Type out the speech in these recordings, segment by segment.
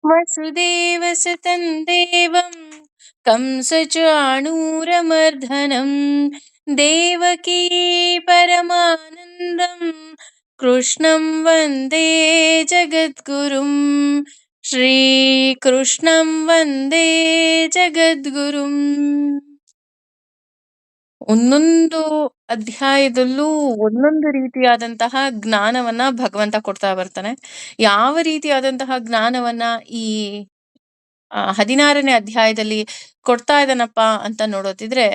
वसुदेवसुतं देवं कंसचाणूरमर्दनं देवकी परमानन्दं कृष्णं वन्दे जगद्गुरुं श्रीकृष्णं वन्दे जगद्गुरुम्. ಒಂದೊಂದು ಅಧ್ಯಾಯದಲ್ಲೂ ಒಂದೊಂದು ರೀತಿಯಾದಂತಹ ಜ್ಞಾನವನ್ನ ಭಗವಂತ ಕೊಡ್ತಾ ಬರ್ತಾನೆ. ಯಾವ ರೀತಿಯಾದಂತಹ ಜ್ಞಾನವನ್ನ ಈ 16ನೇ ಅಧ್ಯಾಯದಲ್ಲಿ ಕೊಡ್ತಾ ಇದ್ದಾನಪ್ಪ ಅಂತ ನೋಡೋದಿದ್ರೆ,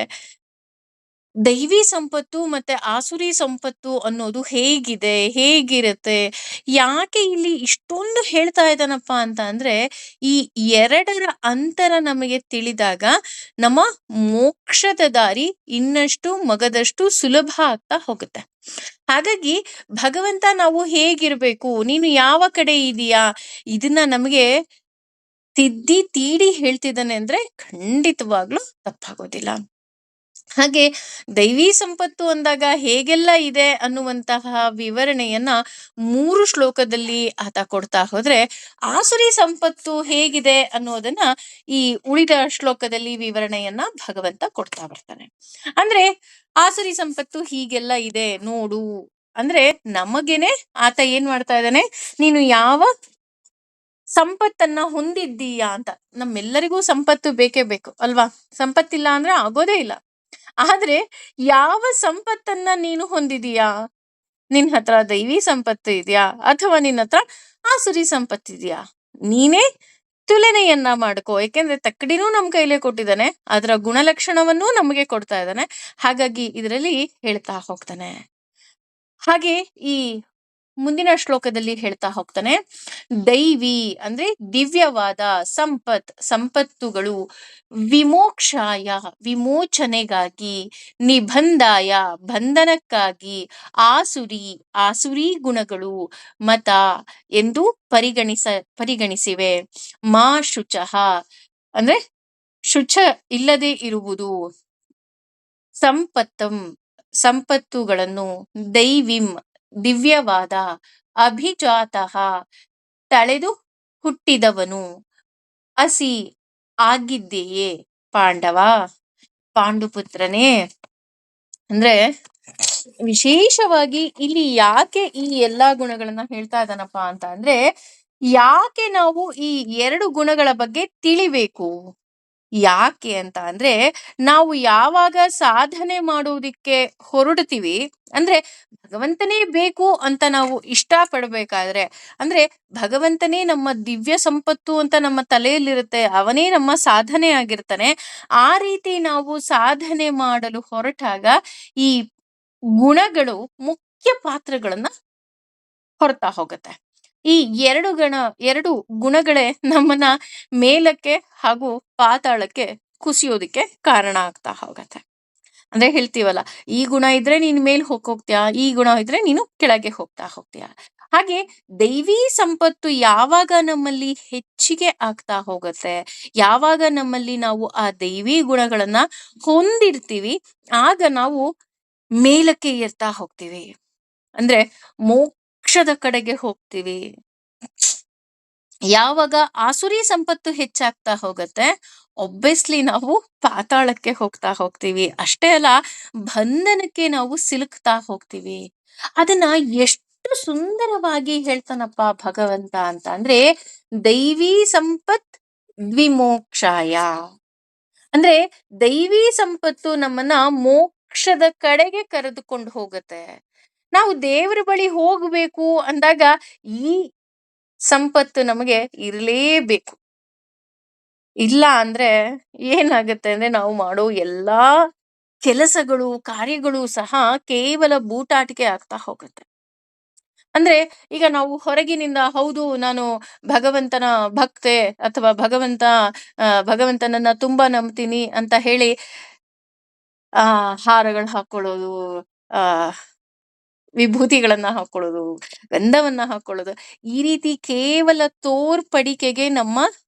ದೈವಿ ಸಂಪತ್ತು ಮತ್ತೆ ಆಸುರಿ ಸಂಪತ್ತು ಅನ್ನೋದು ಹೇಗಿದೆ, ಹೇಗಿರುತ್ತೆ, ಯಾಕೆ ಇಲ್ಲಿ ಇಷ್ಟೊಂದು ಹೇಳ್ತಾ ಇದ್ದಾನಪ್ಪ ಅಂತ ಅಂದ್ರೆ, ಈ ಎರಡರ ಅಂತರ ನಮಗೆ ತಿಳಿದಾಗ ನಮ್ಮ ಮೋಕ್ಷದ ದಾರಿ ಇನ್ನಷ್ಟು ಮಗದಷ್ಟು ಸುಲಭ ಆಗ್ತಾ ಹೋಗುತ್ತೆ. ಹಾಗಾಗಿ ಭಗವಂತ ನಾವು ಹೇಗಿರ್ಬೇಕು, ನೀನು ಯಾವ ಕಡೆ ಇದೀಯಾ, ಇದನ್ನ ನಮಗೆ ತಿದ್ದಿ ತೀಡಿ ಹೇಳ್ತಿದ್ದಾನೆ ಅಂದ್ರೆ ಖಂಡಿತವಾಗ್ಲೂ ತಪ್ಪಾಗೋದಿಲ್ಲ. ಹಾಗೆ ದೈವಿ ಸಂಪತ್ತು ಅಂದಾಗ ಹೇಗೆಲ್ಲ ಇದೆ ಅನ್ನುವಂತಹ ವಿವರಣೆಯನ್ನ 3 ಶ್ಲೋಕದಲ್ಲಿ ಆತ ಕೊಡ್ತಾ ಹೋದ್ರೆ, ಆಸುರಿ ಸಂಪತ್ತು ಹೇಗಿದೆ ಅನ್ನೋದನ್ನ ಈ ಉಳಿದ ಶ್ಲೋಕದಲ್ಲಿ ವಿವರಣೆಯನ್ನ ಭಗವಂತ ಕೊಡ್ತಾ ಬರ್ತಾನೆ. ಅಂದ್ರೆ ಆಸುರಿ ಸಂಪತ್ತು ಹೀಗೆಲ್ಲ ಇದೆ ನೋಡು ಅಂದ್ರೆ, ನಮಗೇನೆ ಆತ ಏನ್ ಮಾಡ್ತಾ ಇದ್ದಾನೆ, ನೀನು ಯಾವ ಸಂಪತ್ತನ್ನ ಹೊಂದಿದ್ದೀಯಾ ಅಂತ. ನಮ್ಮೆಲ್ಲರಿಗೂ ಸಂಪತ್ತು ಬೇಕೇ ಬೇಕು ಅಲ್ವಾ, ಸಂಪತ್ತಿಲ್ಲ ಅಂದ್ರೆ ಆಗೋದೇ ಇಲ್ಲ. ಆದ್ರೆ ಯಾವ ಸಂಪತ್ತನ್ನ ನೀನು ಹೊಂದಿದೀಯಾ, ನಿನ್ ಹತ್ರ ದೈವಿ ಸಂಪತ್ತು ಇದೆಯಾ ಅಥವಾ ನಿನ್ನ ಹತ್ರ ಆಸುರಿ ಸಂಪತ್ತಿದೆಯಾ, ನೀನೇ ತುಲನೆಯನ್ನ ಮಾಡ್ಕೋ. ಯಾಕೆಂದ್ರೆ ತಕ್ಕಡಿನೂ ನಮ್ ಕೈಲೇ ಕೊಟ್ಟಿದ್ದಾನೆ, ಅದರ ಗುಣಲಕ್ಷಣವನ್ನೂ ನಮಗೆ ಕೊಡ್ತಾ ಇದ್ದಾನೆ. ಹಾಗಾಗಿ ಇದರಲ್ಲಿ ಹೇಳ್ತಾ ಹೋಗ್ತಾನೆ. ಹಾಗೆ ಈ ಮುಂದಿನ ಶ್ಲೋಕದಲ್ಲಿ ಹೇಳ್ತಾ ಹೋಗ್ತಾನೆ, ದೈವಿ ಅಂದ್ರೆ ದಿವ್ಯವಾದ ಸಂಪತ್ತುಗಳು, ವಿಮೋಕ್ಷಾಯ ವಿಮೋಚನೆಗಾಗಿ, ನಿಬಂಧಾಯ ಬಂಧನಕ್ಕಾಗಿ, ಆಸುರಿ ಗುಣಗಳು ಮತ ಎಂದು ಪರಿಗಣಿಸಿವೆ. ಮಾ ಶುಚಃ ಅಂದ್ರೆ ಶುಚ ಇಲ್ಲದೆ ಇರುವುದು, ಸಂಪತ್ತುಗಳನ್ನು, ದೈವಿಂ ದಿವ್ಯವಾದ, ಅಭಿಜಾತಃ ತಳೆದು ಹುಟ್ಟಿದವನು, ಅಸಿ ಆಗಿದ್ದೆಯೇ ಪಾಂಡವ ಪಾಂಡುಪುತ್ರನೇ. ಅಂದ್ರೆ ವಿಶೇಷವಾಗಿ ಇಲ್ಲಿ ಯಾಕೆ ಈ ಎಲ್ಲಾ ಗುಣಗಳನ್ನ ಹೇಳ್ತಾ ಇದ್ದಾನಪ್ಪ ಅಂತ ಅಂದ್ರೆ, ಯಾಕೆ ನಾವು ಈ 2 ಗುಣಗಳ ಬಗ್ಗೆ ತಿಳಿಬೇಕು. ಯಾಕೆ ಅಂತ ಅಂದ್ರೆ, ನಾವು ಯಾವಾಗ ಸಾಧನೆ ಮಾಡುವುದಕ್ಕೆ ಹೊರಡ್ತೀವಿ ಅಂದ್ರೆ, ಭಗವಂತನೇ ಬೇಕು ಅಂತ ನಾವು ಇಷ್ಟ ಪಡ್ಬೇಕಾದ್ರೆ, ಅಂದ್ರೆ ಭಗವಂತನೇ ನಮ್ಮ ದಿವ್ಯ ಸಂಪತ್ತು ಅಂತ ನಮ್ಮ ತಲೆಯಲ್ಲಿರುತ್ತೆ, ಅವನೇ ನಮ್ಮ ಸಾಧನೆ ಆಗಿರ್ತಾನೆ. ಆ ರೀತಿ ನಾವು ಸಾಧನೆ ಮಾಡಲು ಹೊರಟಾಗ ಈ ಗುಣಗಳು ಮುಖ್ಯ ಪಾತ್ರಗಳನ್ನ ಹೊರತಾ ಹೋಗುತ್ತೆ. ಈ ಎರಡು ಗುಣಗಳೇ ನಮ್ಮನ್ನ ಮೇಲಕ್ಕೆ ಹಾಗೂ ಪಾತಾಳಕ್ಕೆ ಕುಸಿಯೋದಕ್ಕೆ ಕಾರಣ ಆಗ್ತಾ ಹೋಗತ್ತೆ. ಅಂದ್ರೆ ಹೇಳ್ತೀವಲ್ಲ, ಈ ಗುಣ ಇದ್ರೆ ನೀನ್ ಮೇಲ್ ಹೋಗ್ತೀಯಾ, ಈ ಗುಣ ಇದ್ರೆ ನೀನು ಕೆಳಗೆ ಹೋಗ್ತೀಯಾ. ಹಾಗೆ ದೈವಿ ಸಂಪತ್ತು ಯಾವಾಗ ನಮ್ಮಲ್ಲಿ ಹೆಚ್ಚಿಗೆ ಆಗ್ತಾ ಹೋಗುತ್ತೆ, ಯಾವಾಗ ನಮ್ಮಲ್ಲಿ ನಾವು ಆ ದೈವಿ ಗುಣಗಳನ್ನ ಹೊಂದಿರ್ತೀವಿ, ಆಗ ನಾವು ಮೇಲಕ್ಕೆ ಏರ್ತಾ ಹೋಗ್ತೀವಿ. ಅಂದ್ರೆ ಮೋಕ್ಷದ ಕಡೆಗೆ ಹೋಗ್ತೀವಿ. ಯಾವಾಗ ಆಸುರಿ ಸಂಪತ್ತು ಹೆಚ್ಚಾಗ್ತಾ ಹೋಗುತ್ತೆ, ಒಬ್ವಿಯಸ್ಲಿ ನಾವು ಪಾತಾಳಕ್ಕೆ ಹೋಗ್ತಾ ಹೋಗ್ತೀವಿ. ಅಷ್ಟೇ ಅಲ್ಲ, ಬಂಧನಕ್ಕೆ ನಾವು ಸಿಲುಕ್ತಾ ಹೋಗ್ತೀವಿ. ಅದನ್ನ ಎಷ್ಟು ಸುಂದರವಾಗಿ ಹೇಳ್ತಾನಪ್ಪ ಭಗವಂತ ಅಂತ ಅಂದ್ರೆ, ದೈವಿ ಸಂಪತ್ ವಿಮೋಕ್ಷಾಯ ಅಂದ್ರೆ, ದೈವಿ ಸಂಪತ್ತು ನಮ್ಮನ್ನ ಮೋಕ್ಷದ ಕಡೆಗೆ ಕರೆದುಕೊಂಡು ಹೋಗುತ್ತೆ. ನಾವು ದೇವರ ಬಳಿ ಹೋಗ್ಬೇಕು ಅಂದಾಗ ಈ ಸಂಪತ್ತು ನಮಗೆ ಇರಲೇಬೇಕು. ಇಲ್ಲ ಅಂದ್ರೆ ಏನಾಗುತ್ತೆ ಅಂದ್ರೆ, ನಾವು ಮಾಡೋ ಎಲ್ಲಾ ಕೆಲಸಗಳು ಕಾರ್ಯಗಳು ಸಹ ಕೇವಲ ಬೂಟಾಟಿಕೆ ಆಗ್ತಾ ಹೋಗುತ್ತೆ. ಅಂದ್ರೆ ಈಗ ನಾವು ಹೊರಗಿನಿಂದ ಹೌದು ನಾನು ಭಗವಂತನ ಭಕ್ತೆ ಅಥವಾ ಭಗವಂತನನ್ನ ತುಂಬಾ ನಂಬ್ತೀನಿ ಅಂತ ಹೇಳಿ ಹಾರಗಳು ಹಾಕೊಳ್ಳೋದು, ಆ ವಿಭೂತಿಗಳನ್ನ ಹಾಕೊಳ್ಳೋದು, ಗಂಧವನ್ನ ಹಾಕೊಳ್ಳೋದು, ಈ ರೀತಿ ಕೇವಲ ತೋರ್ಪಡಿಕೆಗೆ ನಮ್ಮ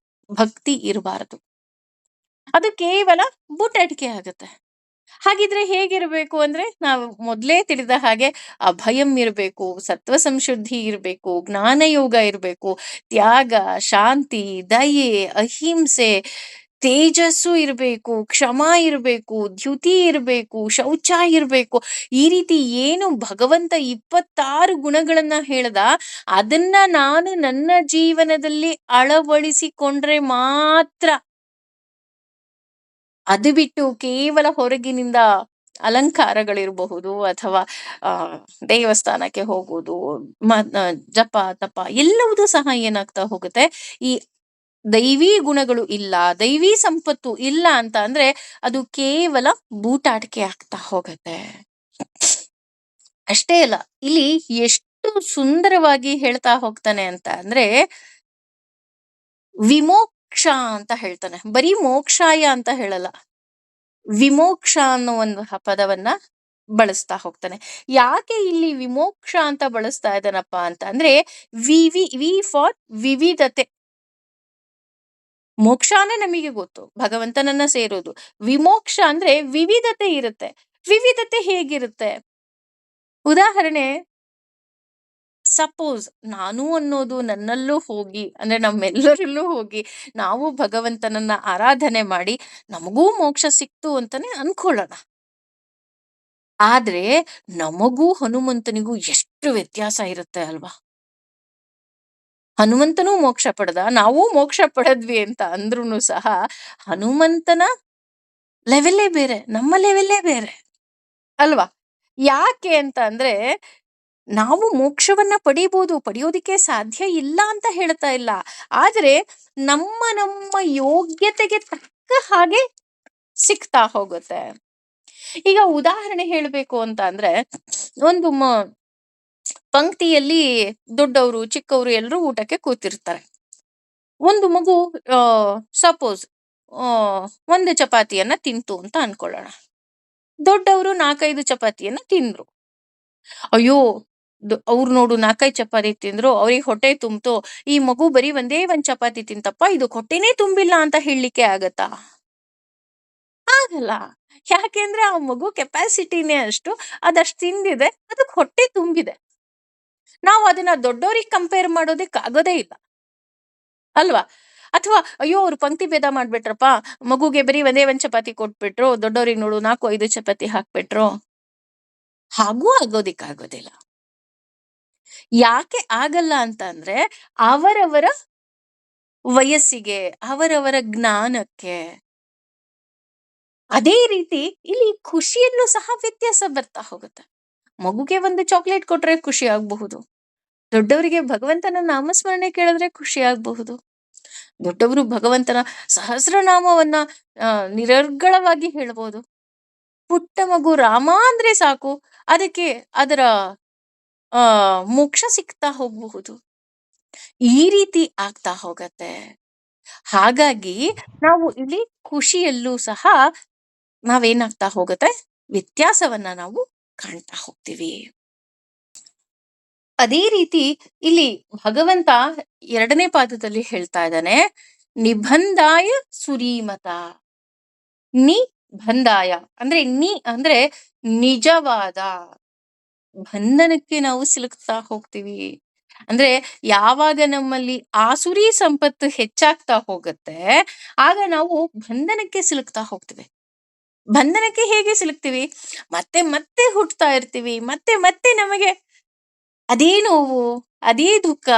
ಭಕ್ತಿ ಇರಬಾರದು. ಅದು ಕೇವಲ ಬೂಟಾಟಿಕೆ ಆಗುತ್ತೆ. ಹಾಗಿದ್ರೆ ಹೇಗಿರ್ಬೇಕು ಅಂದ್ರೆ ನಾವು ಮೊದ್ಲೇ ತಿಳಿದ ಹಾಗೆ ಅಭಯಂ ಇರಬೇಕು, ಸತ್ವ ಸಂಶುದ್ಧಿ ಇರಬೇಕು, ಜ್ಞಾನಯೋಗ ಇರಬೇಕು, ತ್ಯಾಗ, ಶಾಂತಿ, ದಯೆ, ಅಹಿಂಸೆ, ತೇಜಸ್ಸು ಇರಬೇಕು, ಕ್ಷಮ ಇರಬೇಕು, ದ್ಯುತಿ ಇರಬೇಕು, ಶೌಚ ಇರಬೇಕು. ಈ ರೀತಿ ಏನು ಭಗವಂತ 26 ಗುಣಗಳನ್ನ ಹೇಳ್ದ, ಅದನ್ನ ನಾನು ನನ್ನ ಜೀವನದಲ್ಲಿ ಅಳವಡಿಸಿಕೊಂಡ್ರೆ ಮಾತ್ರ. ಅದು ಬಿಟ್ಟು ಕೇವಲ ಹೊರಗಿನಿಂದ ಅಲಂಕಾರಗಳಿರಬಹುದು, ಅಥವಾ ಆ ದೇವಸ್ಥಾನಕ್ಕೆ ಹೋಗುವುದು, ಜಪ ತಪ ಎಲ್ಲವುದೂ ಸಹ ಏನಾಗ್ತಾ ಹೋಗುತ್ತೆ, ಈ ದೈವಿ ಗುಣಗಳು ಇಲ್ಲ, ದೈವಿ ಸಂಪತ್ತು ಇಲ್ಲ ಅಂತ ಅಂದ್ರೆ ಅದು ಕೇವಲ ಬೂಟಾಟಿಕೆ ಆಗ್ತಾ ಹೋಗತ್ತೆ. ಅಷ್ಟೇ ಅಲ್ಲ, ಇಲ್ಲಿ ಎಷ್ಟು ಸುಂದರವಾಗಿ ಹೇಳ್ತಾ ಹೋಗ್ತಾನೆ ಅಂತ ಅಂದ್ರೆ ವಿಮೋಕ್ಷ ಅಂತ ಹೇಳ್ತಾನೆ. ಬರೀ ಮೋಕ್ಷಾಯ ಅಂತ ಹೇಳಲ್ಲ, ವಿಮೋಕ್ಷ ಅನ್ನೋ ಒಂದು ಪದವನ್ನ ಬಳಸ್ತಾ ಹೋಗ್ತಾನೆ. ಯಾಕೆ ಇಲ್ಲಿ ವಿಮೋಕ್ಷ ಅಂತ ಬಳಸ್ತಾ ಇದ್ದಾನಪ್ಪ ಅಂತ ಅಂದ್ರೆ ವಿ ಫಾರ್ ವಿವಿಧತೆ. ಮೋಕ್ಷ ಅಂದ್ರೆ ನಮಗೆ ಗೊತ್ತು, ಭಗವಂತನನ್ನ ಸೇರೋದು. ವಿಮೋಕ್ಷ ಅಂದ್ರೆ ವಿವಿಧತೆ ಇರುತ್ತೆ. ವಿವಿಧತೆ ಹೇಗಿರುತ್ತೆ? ಉದಾಹರಣೆ, ಸಪೋಸ್ ನಾನು ಅನ್ನೋದು ನನ್ನಲ್ಲೂ ಹೋಗಿ, ಅಂದ್ರೆ ನಮ್ಮೆಲ್ಲರಲ್ಲೂ ಹೋಗಿ ನಾವು ಭಗವಂತನನ್ನ ಆರಾಧನೆ ಮಾಡಿ ನಮಗೂ ಮೋಕ್ಷ ಸಿಕ್ತು ಅಂತಾನೆ ಅನ್ಕೊಳ್ಳೋಣ. ಆದ್ರೆ ನಮಗೂ ಹನುಮಂತನಿಗೂ ಎಷ್ಟು ವ್ಯತ್ಯಾಸ ಇರುತ್ತೆ ಅಲ್ವಾ? ಹನುಮಂತನೂ ಮೋಕ್ಷ ಪಡೆದ, ನಾವು ಮೋಕ್ಷ ಪಡೆದ್ವಿ ಅಂತ ಅಂದ್ರೂ ಸಹ ಹನುಮಂತನ ಲೆವೆಲ್ಲೇ ಬೇರೆ, ನಮ್ಮ ಲೆವೆಲ್ಲೇ ಬೇರೆ ಅಲ್ವಾ? ಯಾಕೆ ಅಂತ ಅಂದ್ರೆ ನಾವು ಮೋಕ್ಷವನ್ನ ಪಡಿಬಹುದು, ಪಡೆಯೋದಿಕ್ಕೆ ಸಾಧ್ಯ ಇಲ್ಲ ಅಂತ ಹೇಳ್ತಾ ಇಲ್ಲ. ಆದ್ರೆ ನಮ್ಮ ನಮ್ಮ ಯೋಗ್ಯತೆಗೆ ತಕ್ಕ ಹಾಗೆ ಸಿಗ್ತಾ ಹೋಗುತ್ತೆ. ಈಗ ಉದಾಹರಣೆ ಹೇಳ್ಬೇಕು ಅಂತ ಅಂದ್ರೆ, ಒಂದು ಪಂಕ್ತಿಯಲ್ಲಿ ದೊಡ್ಡವರು ಚಿಕ್ಕವರು ಎಲ್ಲರೂ ಊಟಕ್ಕೆ ಕೂತಿರ್ತಾರೆ. ಒಂದು ಮಗು ಸಪೋಸ್ ಒಂದು ಚಪಾತಿಯನ್ನ ತಿಂತು ಅಂತ ಅನ್ಕೊಳ್ಳೋಣ. ದೊಡ್ಡವರು 4-5 ಚಪಾತಿಯನ್ನ ತಿಂದ್ರು. ಅಯ್ಯೋ, ಅವ್ರು ನೋಡು 4-5 ಚಪಾತಿ ತಿಂದ್ರು, ಅವ್ರಿಗೆ ಹೊಟ್ಟೆ ತುಂಬ್ತು, ಈ ಮಗು ಬರೀ ಒಂದೇ ಒಂದ್ ಚಪಾತಿ ತಿಂತಪ್ಪ, ಇದು ಹೊಟ್ಟೆನೇ ತುಂಬಿಲ್ಲ ಅಂತ ಹೇಳಲಿಕ್ಕೆ ಆಗತ್ತಾ? ಆಗಲ್ಲ. ಯಾಕೆಂದ್ರೆ ಆ ಮಗು ಕೆಪಾಸಿಟಿನೇ ಅಷ್ಟು, ಅದಷ್ಟು ತಿಂದಿದೆ, ಅದಕ್ಕೆ ಹೊಟ್ಟೆ ತುಂಬಿದೆ. ನಾವು ಅದನ್ನ ದೊಡ್ಡವ್ರಿಗೆ ಕಂಪೇರ್ ಮಾಡೋದಿಕ್ ಆಗೋದೇ ಇಲ್ಲ ಅಲ್ವಾ? ಅಥವಾ ಅಯ್ಯೋ ಅವ್ರು ಪಂಕ್ತಿ ಭೇದ ಮಾಡ್ಬಿಟ್ರಪ್ಪ, ಮಗುಗೆ ಬರೀ ಒಂದೇ ಒಂದ್ ಚಪಾತಿ ಕೊಟ್ಬಿಟ್ರು, ದೊಡ್ಡವ್ರಿಗೆ ನೋಡು 4-5 ಚಪಾತಿ ಹಾಕ್ಬಿಟ್ರು, ಹಾಗೂ ಆಗೋದಿಲ್ಲ. ಯಾಕೆ ಆಗಲ್ಲ ಅಂತ ಅಂದ್ರೆ ಅವರವರ ವಯಸ್ಸಿಗೆ, ಅವರವರ ಜ್ಞಾನಕ್ಕೆ. ಅದೇ ರೀತಿ ಇಲ್ಲಿ ಖುಷಿಯಲ್ಲೂ ಸಹ ವ್ಯತ್ಯಾಸ ಬರ್ತಾ ಹೋಗುತ್ತೆ. ಮಗುಗೆ ಒಂದು ಚಾಕ್ಲೇಟ್ ಕೊಟ್ರೆ ಖುಷಿ ಆಗಬಹುದು, ದೊಡ್ಡವರಿಗೆ ಭಗವಂತನ ನಾಮಸ್ಮರಣೆ ಕೇಳಿದ್ರೆ ಖುಷಿ ಆಗಬಹುದು. ದೊಡ್ಡವರು ಭಗವಂತನ ಸಹಸ್ರನಾಮವನ್ನ ನಿರರ್ಗಳವಾಗಿ ಹೇಳ್ಬೋದು. ಪುಟ್ಟ ಮಗು ರಾಮ ಅಂದ್ರೆ ಸಾಕು, ಅದಕ್ಕೆ ಅದರ ಮೋಕ್ಷ ಸಿಗ್ತಾ ಹೋಗಬಹುದು. ಈ ರೀತಿ ಆಗ್ತಾ ಹೋಗತ್ತೆ. ಹಾಗಾಗಿ ನಾವು ಇಲ್ಲಿ ಖುಷಿಯಲ್ಲೂ ಸಹ ನಾವೇನಾಗ್ತಾ ಹೋಗುತ್ತೆ, ವ್ಯತ್ಯಾಸವನ್ನ ನಾವು ಕಾಣ್ತಾ ಹೋಗ್ತೀವಿ. ಅದೇ ರೀತಿ ಇಲ್ಲಿ ಭಗವಂತ 2ನೇ ಪಾದದಲ್ಲಿ ಹೇಳ್ತಾ ಇದ್ದಾನೆ, ನಿಬಂಧಾಯ ಸುರೀಮತ. ನಿಬಂಧಾಯ ಅಂದ್ರೆ ಅಂದ್ರೆ ನಿಜವಾದ ಬಂಧನಕ್ಕೆ ನಾವು ಸಿಲುಕ್ತಾ ಹೋಗ್ತೀವಿ. ಅಂದ್ರೆ ಯಾವಾಗ ನಮ್ಮಲ್ಲಿ ಆಸುರಿ ಸಂಪತ್ತು ಹೆಚ್ಚಾಗ್ತಾ ಹೋಗುತ್ತೆ, ಆಗ ನಾವು ಬಂಧನಕ್ಕೆ ಸಿಲುಕ್ತಾ ಹೋಗ್ತೀವಿ. ಬಂಧನಕ್ಕೆ ಹೇಗೆ ಸಿಲುಕ್ತೀವಿ? ಮತ್ತೆ ಮತ್ತೆ ಹುಟ್ಟುತ್ತಾ ಇರ್ತೀವಿ, ಮತ್ತೆ ಮತ್ತೆ ನಮಗೆ ಅದೇ ನೋವು, ಅದೇ ದುಃಖ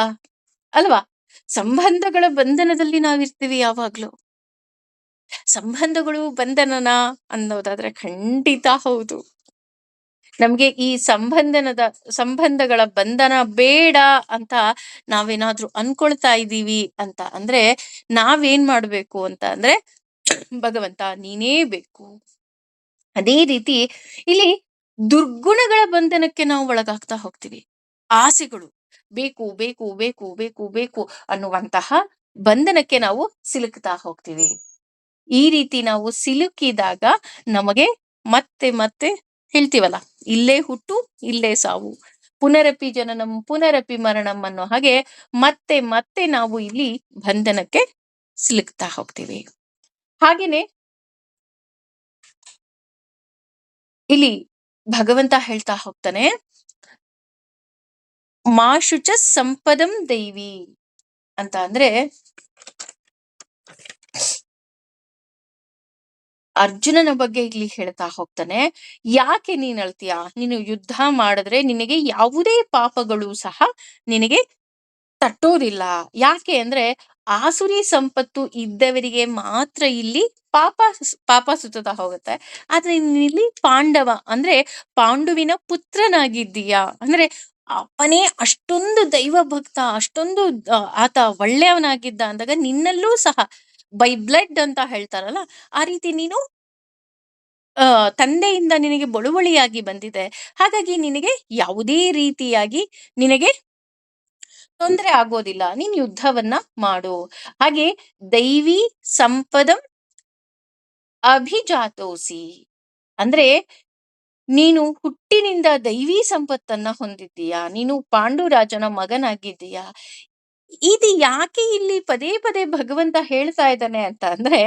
ಅಲ್ವಾ? ಸಂಬಂಧಗಳ ಬಂಧನದಲ್ಲಿ ನಾವಿರ್ತೀವಿ ಯಾವಾಗ್ಲೂ. ಸಂಬಂಧಗಳು ಬಂಧನನ ಅನ್ನೋದಾದ್ರೆ ಖಂಡಿತ ಹೌದು. ನಮ್ಗೆ ಈ ಸಂಬಂಧಗಳ ಬಂಧನ ಬೇಡ ಅಂತ ನಾವೇನಾದ್ರೂ ಅನ್ಕೊಳ್ತಾ ಇದ್ದೀವಿ ಅಂತ ಅಂದ್ರೆ ನಾವೇನ್ ಮಾಡ್ಬೇಕು ಅಂತ ಅಂದ್ರೆ, ಭಗವಂತ ನೀನೇ ಬೇಕು. ಅದೇ ರೀತಿ ಇಲ್ಲಿ ದುರ್ಗುಣಗಳ ಬಂಧನಕ್ಕೆ ನಾವು ಒಳಗಾಗ್ತಾ ಹೋಗ್ತೀವಿ. ಆಸೆಗಳು, ಬೇಕು ಬೇಕು ಬೇಕು ಬೇಕು ಬೇಕು ಅನ್ನುವಂತಹ ಬಂಧನಕ್ಕೆ ನಾವು ಸಿಲುಕ್ತಾ ಹೋಗ್ತೀವಿ. ಈ ರೀತಿ ನಾವು ಸಿಲುಕಿದಾಗ ನಮಗೆ ಮತ್ತೆ ಮತ್ತೆ ಹೇಳ್ತೀವಲ್ಲ, ಇಲ್ಲೇ ಹುಟ್ಟು ಇಲ್ಲೇ ಸಾವು, ಪುನರಪಿ ಜನನಂ ಪುನರಪಿ ಮರಣಂ ಅನ್ನೋ ಹಾಗೆ ಮತ್ತೆ ಮತ್ತೆ ನಾವು ಇಲ್ಲಿ ಬಂಧನಕ್ಕೆ ಸಿಲುಕ್ತಾ ಹೋಗ್ತೀವಿ. ಹಾಗೇನೆ ಇಲ್ಲಿ ಭಗವಂತ ಹೇಳ್ತಾ ಹೋಗ್ತಾನೆ, ಮಾ ಶುಚ ಸಂಪದಂ ದೈವಿ ಅಂತ ಅಂದ್ರೆ ಅರ್ಜುನನ ಬಗ್ಗೆ ಇಲ್ಲಿ ಹೇಳ್ತಾ ಹೋಗ್ತಾನೆ. ಯಾಕೆ ನೀನ್ ಅಳ್ತೀಯ? ನೀನು ಯುದ್ಧ ಮಾಡಿದ್ರೆ ನಿನಗೆ ಯಾವುದೇ ಪಾಪಗಳು ಸಹ ನಿನಗೆ ತಟ್ಟೋದಿಲ್ಲ. ಯಾಕೆ ಅಂದ್ರೆ ಆಸುರಿ ಸಂಪತ್ತು ಇದ್ದವರಿಗೆ ಮಾತ್ರ ಇಲ್ಲಿ ಪಾಪ ಸುತ್ತತಾ ಹೋಗುತ್ತೆ. ಆದ್ರೆ ಇಲ್ಲಿ ಪಾಂಡವ ಅಂದ್ರೆ ಪಾಂಡುವಿನ ಪುತ್ರನಾಗಿದ್ದೀಯಾ ಅಂದ್ರೆ ಅಪ್ಪನೇ ಅಷ್ಟೊಂದು ದೈವ ಭಕ್ತ, ಅಷ್ಟೊಂದು ಆತ ಒಳ್ಳೆಯವನಾಗಿದ್ದ ಅಂದಾಗ ನಿನ್ನಲ್ಲೂ ಸಹ ಬೈ ಬ್ಲಡ್ ಅಂತ ಹೇಳ್ತಾರಲ್ಲ, ಆ ರೀತಿ ನೀನು ತಂದೆಯಿಂದ ನಿನಗೆ ಬಳುವಳಿಯಾಗಿ ಬಂದಿದೆ. ಹಾಗಾಗಿ ನಿನಗೆ ಯಾವುದೇ ರೀತಿಯಾಗಿ ನಿನಗೆ ತೊಂದರೆ ಆಗೋದಿಲ್ಲ. ನೀನ್ ಯುದ್ಧವನ್ನ ಮಾಡು. ಹಾಗೆ ದೈವಿ ಸಂಪದಂ ಅಭಿಜಾತೋಸಿ ಅಂದ್ರೆ ನೀನು ಹುಟ್ಟಿನಿಂದ ದೈವಿ ಸಂಪತ್ತನ್ನ ಹೊಂದಿದ್ದೀಯಾ, ನೀನು ಪಾಂಡುರಾಜನ ಮಗನಾಗಿದ್ದೀಯಾ. ಇದು ಯಾಕೆ ಇಲ್ಲಿ ಪದೇ ಪದೇ ಭಗವಂತ ಹೇಳ್ತಾ ಇದ್ದಾನೆ ಅಂತ ಅಂದ್ರೆ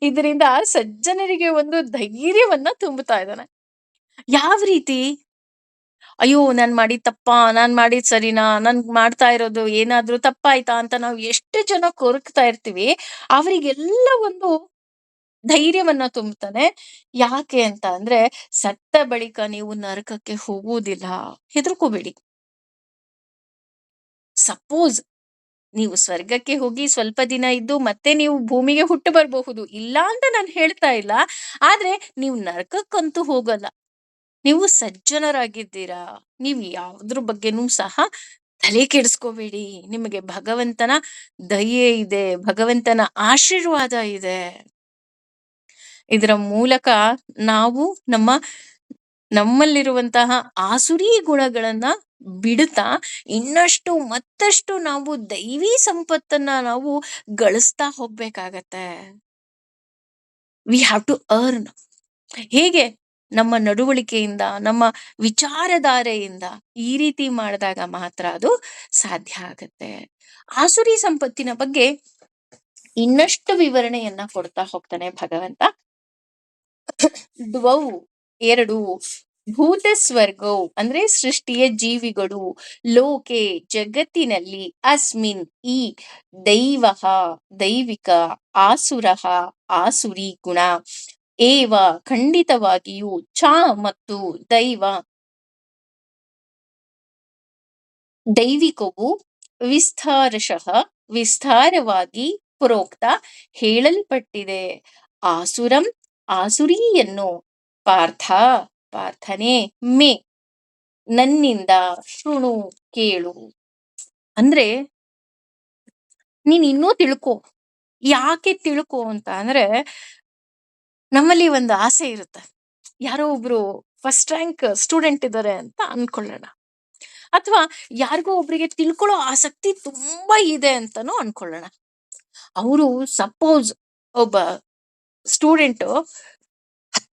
ಇದರಿಂದ ಸಜ್ಜನರಿಗೆ ಒಂದು ಧೈರ್ಯವನ್ನ ತುಂಬುತ್ತಾ ಇದ್ದಾನೆ. ಯಾವ ರೀತಿ? ಅಯ್ಯೋ ನಾನ್ ಮಾಡಿದ್ ತಪ್ಪಾ, ನಾನ್ ಮಾಡಿದ್ ಸರಿನಾ, ನನ್ ಮಾಡ್ತಾ ಇರೋದು ಏನಾದ್ರೂ ತಪ್ಪಾಯ್ತಾ ಅಂತ ನಾವು ಎಷ್ಟು ಜನ ಕೊರಗ್ತಾ ಇರ್ತೀವಿ. ಅವರಿಗೆಲ್ಲ ಒಂದು ಧೈರ್ಯವನ್ನ ತುಂಬುತ್ತಾನೆ. ಯಾಕೆ ಅಂತ ಅಂದ್ರೆ ಸತ್ತ ಬಳಿಕ ನೀವು ನರಕಕ್ಕೆ ಹೋಗುವುದಿಲ್ಲ, ಹೆದರ್ಕೋಬೇಡಿ. ಸಪೋಸ್ ನೀವು ಸ್ವರ್ಗಕ್ಕೆ ಹೋಗಿ ಸ್ವಲ್ಪ ದಿನ ಇದ್ದು ಮತ್ತೆ ನೀವು ಭೂಮಿಗೆ ಹುಟ್ಟು ಬರಬಹುದು, ಇಲ್ಲ ಅಂತ ನಾನು ಹೇಳ್ತಾ ಇಲ್ಲ. ಆದ್ರೆ ನೀವು ನರಕಕ್ಕಂತೂ ಹೋಗಲ್ಲ. ನೀವು ಸಜ್ಜನರಾಗಿದ್ದೀರಾ, ನೀವು ಯಾವ್ದ್ರ ಬಗ್ಗೆನೂ ಸಹ ತಲೆ ಕೆಡಿಸ್ಕೋಬೇಡಿ. ನಿಮಗೆ ಭಗವಂತನ ದಯೆ ಇದೆ, ಭಗವಂತನ ಆಶೀರ್ವಾದ ಇದೆ. ಇದರ ಮೂಲಕ ನಾವು ನಮ್ಮಲ್ಲಿರುವಂತಹ ಆಸುರಿ ಗುಣಗಳನ್ನ ಬಿಡುತ್ತಾ ಇನ್ನಷ್ಟು ಮತ್ತಷ್ಟು ನಾವು ದೈವಿ ಸಂಪತ್ತನ್ನ ನಾವು ಗಳಿಸ್ತಾ ಹೋಗ್ಬೇಕಾಗತ್ತೆ. We have to earn. ಹೇಗೆ? ನಮ್ಮ ನಡವಳಿಕೆಯಿಂದ, ನಮ್ಮ ವಿಚಾರಧಾರೆಯಿಂದ ಈ ರೀತಿ ಮಾಡಿದಾಗ ಮಾತ್ರ ಅದು ಸಾಧ್ಯ ಆಗತ್ತೆ. ಆಸುರಿ ಸಂಪತ್ತಿನ ಬಗ್ಗೆ ಇನ್ನಷ್ಟು ವಿವರಣೆಯನ್ನ ಕೊಡ್ತಾ ಹೋಗ್ತಾನೆ ಭಗವಂತ. ದ್ವೌ ಎರಡು, ಭೂತ ಸ್ವರ್ಗವು ಅಂದ್ರೆ ಸೃಷ್ಟಿಯ ಜೀವಿಗಳು, ಲೋಕೆ ಜಗತ್ತಿನಲ್ಲಿ, ಅಸ್ಮಿನ್ ಈ, ದೈವಃ ದೈವಿಕ, ಆಸುರಃ ಆಸುರಿ ಗುಣ, ಏವ ಖಂಡಿತವಾಗಿಯೂ, ಚ ಮತ್ತು ದೈವಿಕವು, ವಿಸ್ತಾರಶಃ ವಿಸ್ತಾರವಾಗಿ, ಪ್ರೋಕ್ತ ಹೇಳಲ್ಪಟ್ಟಿದೆ. ಆಸುರಂ ಆಸುರಿಯನ್ನು, ಪಾರ್ಥ ಪಾರ್ಥನೆ, ಮೇ ನನ್ನಿಂದ, ಶೃಣು ಕೇಳು ಅಂದ್ರೆ ನೀನ್ ಇನ್ನೂ ತಿಳ್ಕೊ. ಯಾಕೆ ತಿಳ್ಕೊ ಅಂತ ಅಂದ್ರೆ ನಮ್ಮಲ್ಲಿ ಒಂದು ಆಸೆ ಇರುತ್ತೆ. ಯಾರೋ ಒಬ್ರು ಫಸ್ಟ್ ರ್ಯಾಂಕ್ ಸ್ಟೂಡೆಂಟ್ ಇದ್ದಾರೆ ಅಂತ ಅನ್ಕೊಳ್ಳೋಣ, ಅಥವಾ ಯಾರಿಗೋ ಒಬ್ರಿಗೆ ತಿಳ್ಕೊಳ್ಳೋ ಆಸಕ್ತಿ ತುಂಬಾ ಇದೆ ಅಂತಾನು ಅನ್ಕೊಳ್ಳೋಣ. ಅವರು ಸಪೋಸ್ ಒಬ್ಬ ಸ್ಟೂಡೆಂಟ್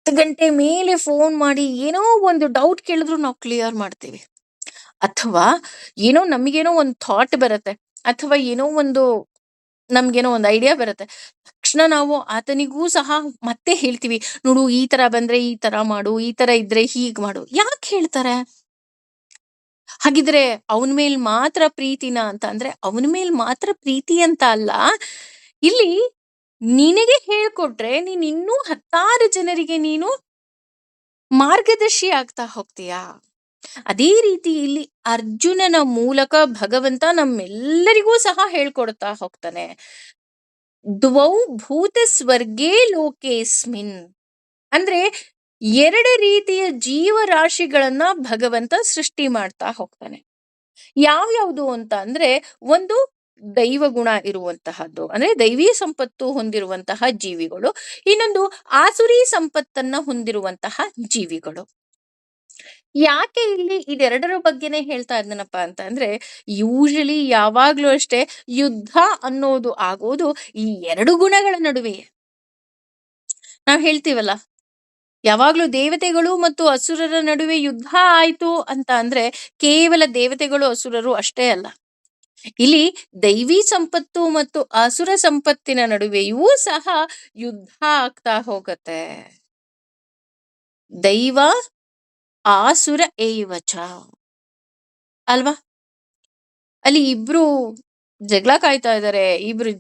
10 ಗಂಟೆ ಮೇಲೆ ಫೋನ್ ಮಾಡಿ ಏನೋ ಒಂದು ಡೌಟ್ ಕೇಳಿದ್ರು ನಾವು ಕ್ಲಿಯರ್ ಮಾಡ್ತೀವಿ. ಅಥವಾ ಏನೋ ನಮಗೇನೋ ಒಂದು ಥಾಟ್ ಬರುತ್ತೆ, ಅಥವಾ ಏನೋ ಒಂದು ನಮ್ಗೇನೋ ಒಂದು ಐಡಿಯಾ ಬರುತ್ತೆ, ತಕ್ಷಣ ನಾವು ಆತನಿಗೂ ಸಹ ಮತ್ತೆ ಹೇಳ್ತೀವಿ, ನೋಡು ಈ ತರ ಬಂದ್ರೆ ಈ ತರ ಮಾಡು, ಈ ತರ ಇದ್ರೆ ಹೀಗ್ ಮಾಡು. ಯಾಕೆ ಹೇಳ್ತಾರೆ? ಹಾಗಿದ್ರೆ ಅವನ ಮೇಲ್ ಮಾತ್ರ ಪ್ರೀತಿನ ಅಂತ ಅಂದ್ರೆ ಅವನ ಮೇಲ್ ಮಾತ್ರ ಪ್ರೀತಿ ಅಂತ ಅಲ್ಲ. ಇಲ್ಲಿ ನಿನಗೆ ಹೇಳ್ಕೊಟ್ರೆ ನೀನ್ ಇನ್ನೂ 10 ಜನರಿಗೆ ನೀನು ಮಾರ್ಗದರ್ಶಿ ಆಗ್ತಾ ಹೋಗ್ತೀಯಾ. ಅದೇ ರೀತಿ ಇಲ್ಲಿ ಅರ್ಜುನನ ಮೂಲಕ ಭಗವಂತ ನಮ್ಮೆಲ್ಲರಿಗೂ ಸಹ ಹೇಳ್ಕೊಡ್ತಾ ಹೋಗ್ತಾನೆ. ದ್ವೌ ಭೂತ ಸ್ವರ್ಗೇ ಲೋಕೇಸ್ಮಿನ್ ಅಂದ್ರೆ 2 ರೀತಿಯ ಜೀವರಾಶಿಗಳನ್ನ ಭಗವಂತ ಸೃಷ್ಟಿ ಮಾಡ್ತಾ ಹೋಗ್ತಾನೆ. ಯಾವ್ಯಾವುದು ಅಂತ ಅಂದ್ರೆ ಒಂದು ದೈವ ಗುಣ ಇರುವಂತಹದ್ದು ಅಂದ್ರೆ ದೈವಿ ಸಂಪತ್ತು ಹೊಂದಿರುವಂತಹ ಜೀವಿಗಳು, ಇನ್ನೊಂದು ಆಸುರಿ ಸಂಪತ್ತನ್ನ ಹೊಂದಿರುವಂತಹ ಜೀವಿಗಳು. ಯಾಕೆ ಇಲ್ಲಿ ಇದೆರಡರ ಬಗ್ಗೆನೇ ಹೇಳ್ತಾ ಇದ್ದೀನಪ್ಪ ಅಂತ ಅಂದ್ರೆ ಯೂಶಲಿ ಯಾವಾಗ್ಲೂ ಅಷ್ಟೇ ಯುದ್ಧ ಅನ್ನೋದು ಆಗೋದು ಈ 2 ಗುಣಗಳ ನಡುವೆ. ನಾವ್ ಹೇಳ್ತೀವಲ್ಲ, ಯಾವಾಗ್ಲೂ ದೇವತೆಗಳು ಮತ್ತು ಅಸುರರ ನಡುವೆ ಯುದ್ಧ ಆಯ್ತು ಅಂತ ಅಂದ್ರೆ ಕೇವಲ ದೇವತೆಗಳು ಅಸುರರು ಅಷ್ಟೇ ಅಲ್ಲ, ಇಲ್ಲಿ ದೈವಿ ಸಂಪತ್ತು ಮತ್ತು ಅಸುರ ಸಂಪತ್ತಿನ ನಡುವೆಯೂ ಸಹ ಯುದ್ಧ ಆಗ್ತಾ ಹೋಗತ್ತೆ. ದೈವ ಆಸುರ ಏವಚ ಅಲ್ವಾ? ಅಲ್ಲಿ ಇಬ್ರು ಜಗಳ ಕಾಯ್ತಾ ಇದ್ದಾರೆ, ಇಬ್ರು